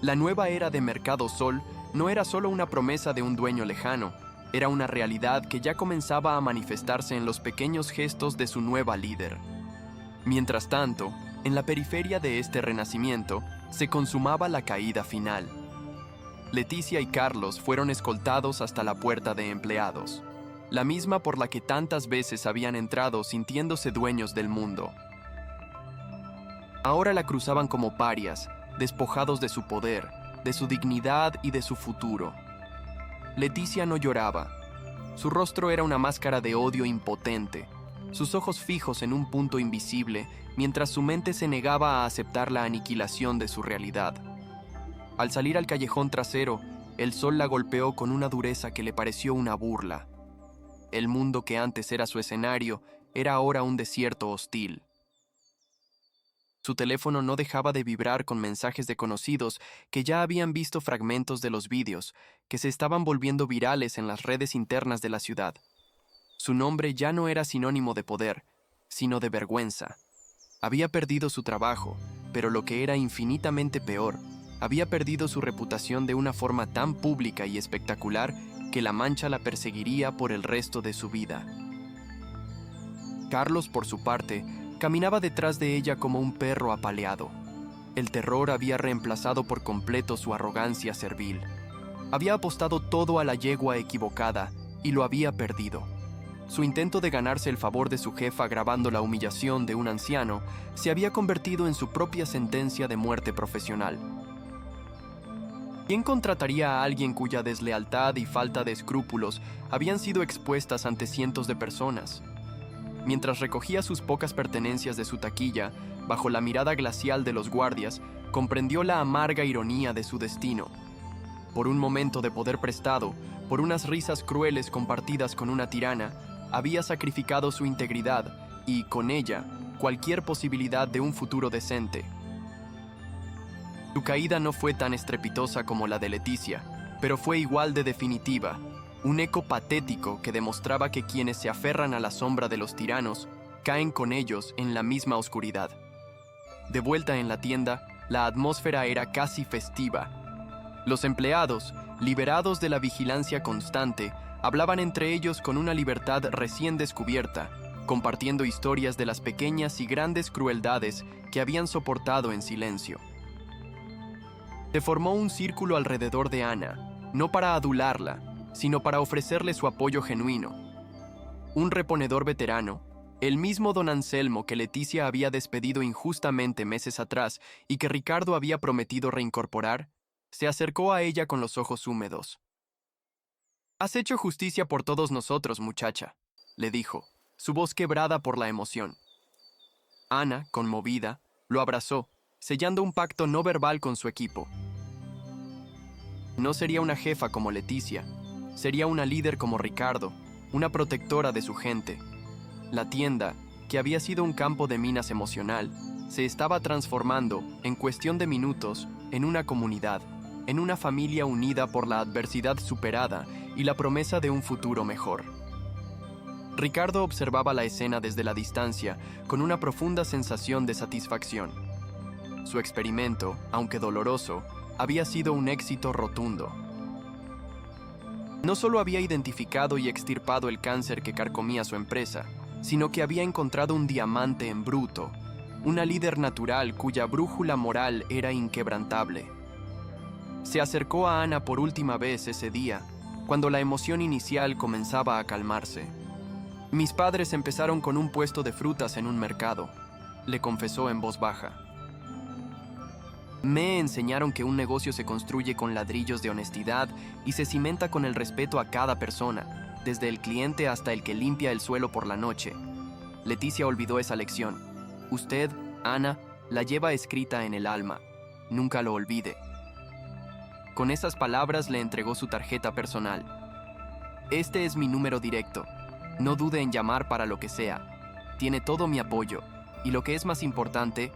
La nueva era de Mercado Sol no era solo una promesa de un dueño lejano, era una realidad que ya comenzaba a manifestarse en los pequeños gestos de su nueva líder. Mientras tanto, en la periferia de este renacimiento, se consumaba la caída final. Leticia y Carlos fueron escoltados hasta la puerta de empleados, la misma por la que tantas veces habían entrado sintiéndose dueños del mundo. Ahora la cruzaban como parias, despojados de su poder, de su dignidad y de su futuro. Leticia no lloraba. Su rostro era una máscara de odio impotente, sus ojos fijos en un punto invisible, mientras su mente se negaba a aceptar la aniquilación de su realidad. Al salir al callejón trasero, el sol la golpeó con una dureza que le pareció una burla. El mundo que antes era su escenario era ahora un desierto hostil. Su teléfono no dejaba de vibrar con mensajes de conocidos que ya habían visto fragmentos de los vídeos, que se estaban volviendo virales en las redes internas de la ciudad. Su nombre ya no era sinónimo de poder, sino de vergüenza. Había perdido su trabajo, pero lo que era infinitamente peor, había perdido su reputación de una forma tan pública y espectacular que la mancha la perseguiría por el resto de su vida. Carlos, por su parte, caminaba detrás de ella como un perro apaleado. El terror había reemplazado por completo su arrogancia servil. Había apostado todo a la yegua equivocada y lo había perdido. Su intento de ganarse el favor de su jefa grabando la humillación de un anciano se había convertido en su propia sentencia de muerte profesional. ¿Quién contrataría a alguien cuya deslealtad y falta de escrúpulos habían sido expuestas ante cientos de personas? Mientras recogía sus pocas pertenencias de su taquilla, bajo la mirada glacial de los guardias, comprendió la amarga ironía de su destino. Por un momento de poder prestado, por unas risas crueles compartidas con una tirana, había sacrificado su integridad y, con ella, cualquier posibilidad de un futuro decente. Su caída no fue tan estrepitosa como la de Leticia, pero fue igual de definitiva, un eco patético que demostraba que quienes se aferran a la sombra de los tiranos caen con ellos en la misma oscuridad. De vuelta en la tienda, la atmósfera era casi festiva. Los empleados, liberados de la vigilancia constante, hablaban entre ellos con una libertad recién descubierta, compartiendo historias de las pequeñas y grandes crueldades que habían soportado en silencio. Se formó un círculo alrededor de Ana, no para adularla, sino para ofrecerle su apoyo genuino. Un reponedor veterano, el mismo don Anselmo que Leticia había despedido injustamente meses atrás y que Ricardo había prometido reincorporar, se acercó a ella con los ojos húmedos. «Has hecho justicia por todos nosotros, muchacha», le dijo, su voz quebrada por la emoción. Ana, conmovida, lo abrazó, sellando un pacto no verbal con su equipo. No sería una jefa como Leticia, sería una líder como Ricardo, una protectora de su gente. La tienda, que había sido un campo de minas emocional, se estaba transformando, en cuestión de minutos, en una comunidad, en una familia unida por la adversidad superada y la promesa de un futuro mejor. Ricardo observaba la escena desde la distancia con una profunda sensación de satisfacción. Su experimento, aunque doloroso, había sido un éxito rotundo. No solo había identificado y extirpado el cáncer que carcomía su empresa, sino que había encontrado un diamante en bruto, una líder natural cuya brújula moral era inquebrantable. Se acercó a Ana por última vez ese día, cuando la emoción inicial comenzaba a calmarse. «Mis padres empezaron con un puesto de frutas en un mercado», le confesó en voz baja. «Me enseñaron que un negocio se construye con ladrillos de honestidad y se cimenta con el respeto a cada persona, desde el cliente hasta el que limpia el suelo por la noche». Leticia olvidó esa lección. Usted, Ana, la lleva escrita en el alma. Nunca lo olvide. Con esas palabras le entregó su tarjeta personal. «Este es mi número directo. No dude en llamar para lo que sea. Tiene todo mi apoyo y, lo que es más importante,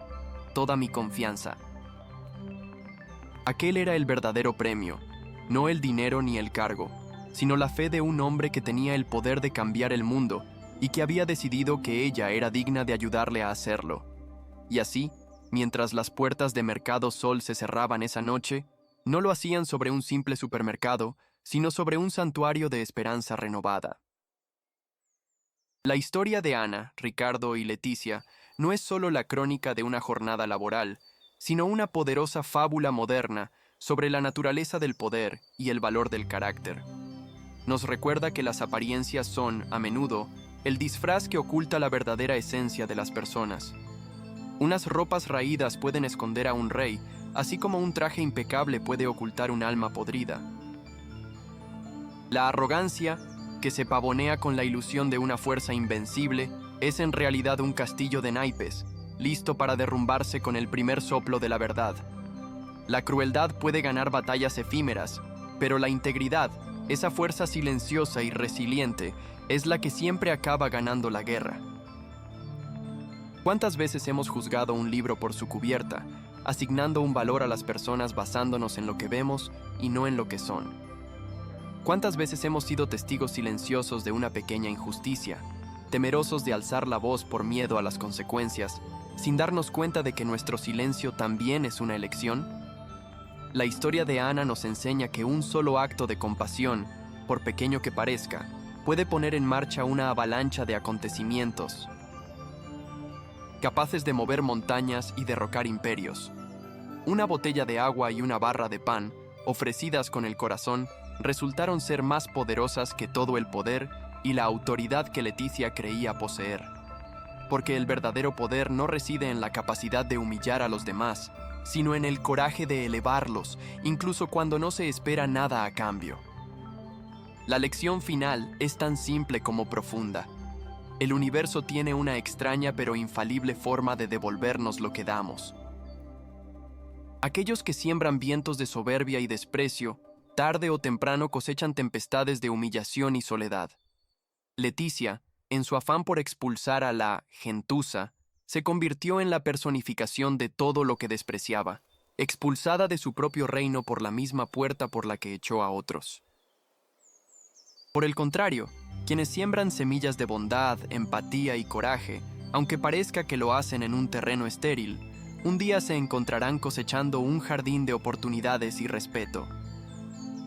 toda mi confianza». Aquel era el verdadero premio, no el dinero ni el cargo, sino la fe de un hombre que tenía el poder de cambiar el mundo y que había decidido que ella era digna de ayudarle a hacerlo. Y así, mientras las puertas de Mercado Sol se cerraban esa noche, no lo hacían sobre un simple supermercado, sino sobre un santuario de esperanza renovada. La historia de Ana, Ricardo y Leticia no es solo la crónica de una jornada laboral, sino una poderosa fábula moderna sobre la naturaleza del poder y el valor del carácter. Nos recuerda que las apariencias son, a menudo, el disfraz que oculta la verdadera esencia de las personas. Unas ropas raídas pueden esconder a un rey, así como un traje impecable puede ocultar un alma podrida. La arrogancia, que se pavonea con la ilusión de una fuerza invencible, es en realidad un castillo de naipes, listo para derrumbarse con el primer soplo de la verdad. La crueldad puede ganar batallas efímeras, pero la integridad, esa fuerza silenciosa y resiliente, es la que siempre acaba ganando la guerra. ¿Cuántas veces hemos juzgado un libro por su cubierta, asignando un valor a las personas basándonos en lo que vemos y no en lo que son? ¿Cuántas veces hemos sido testigos silenciosos de una pequeña injusticia, temerosos de alzar la voz por miedo a las consecuencias, sin darnos cuenta de que nuestro silencio también es una elección? La historia de Ana nos enseña que un solo acto de compasión, por pequeño que parezca, puede poner en marcha una avalancha de acontecimientos, capaces de mover montañas y derrocar imperios. Una botella de agua y una barra de pan, ofrecidas con el corazón, resultaron ser más poderosas que todo el poder y la autoridad que Leticia creía poseer. Porque el verdadero poder no reside en la capacidad de humillar a los demás, sino en el coraje de elevarlos, incluso cuando no se espera nada a cambio. La lección final es tan simple como profunda. El universo tiene una extraña pero infalible forma de devolvernos lo que damos. Aquellos que siembran vientos de soberbia y desprecio, tarde o temprano cosechan tempestades de humillación y soledad. Leticia, en su afán por expulsar a la gentuza, se convirtió en la personificación de todo lo que despreciaba, expulsada de su propio reino por la misma puerta por la que echó a otros. Por el contrario, quienes siembran semillas de bondad, empatía y coraje, aunque parezca que lo hacen en un terreno estéril, un día se encontrarán cosechando un jardín de oportunidades y respeto.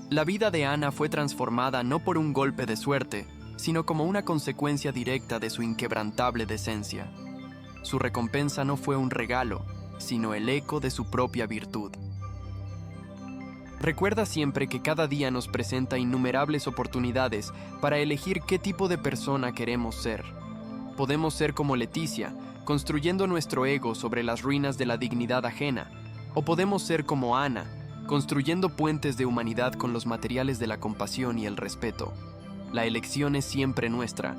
La vida de Ana fue transformada no por un golpe de suerte, sino como una consecuencia directa de su inquebrantable decencia. Su recompensa no fue un regalo, sino el eco de su propia virtud. Recuerda siempre que cada día nos presenta innumerables oportunidades para elegir qué tipo de persona queremos ser. Podemos ser como Leticia, construyendo nuestro ego sobre las ruinas de la dignidad ajena, o podemos ser como Ana, construyendo puentes de humanidad con los materiales de la compasión y el respeto. La elección es siempre nuestra.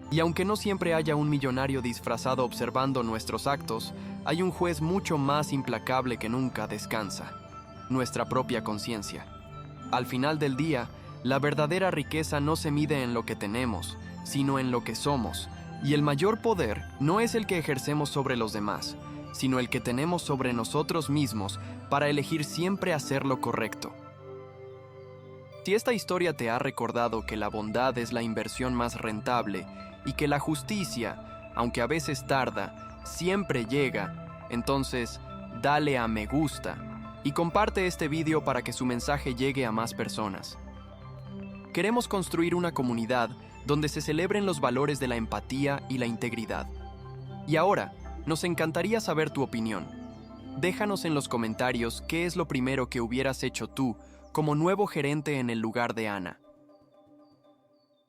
Y aunque no siempre haya un millonario disfrazado observando nuestros actos, hay un juez mucho más implacable que nunca descansa: nuestra propia conciencia. Al final del día, la verdadera riqueza no se mide en lo que tenemos, sino en lo que somos, y el mayor poder no es el que ejercemos sobre los demás, sino el que tenemos sobre nosotros mismos para elegir siempre hacer lo correcto. Si esta historia te ha recordado que la bondad es la inversión más rentable y que la justicia, aunque a veces tarda, siempre llega, entonces dale a me gusta y comparte este video para que su mensaje llegue a más personas. Queremos construir una comunidad donde se celebren los valores de la empatía y la integridad. Y ahora, nos encantaría saber tu opinión. Déjanos en los comentarios qué es lo primero que hubieras hecho tú como nuevo gerente en el lugar de Ana.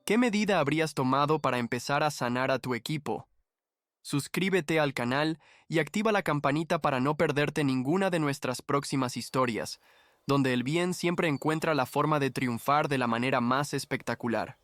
¿Qué medida habrías tomado para empezar a sanar a tu equipo? Suscríbete al canal y activa la campanita para no perderte ninguna de nuestras próximas historias, donde el bien siempre encuentra la forma de triunfar de la manera más espectacular.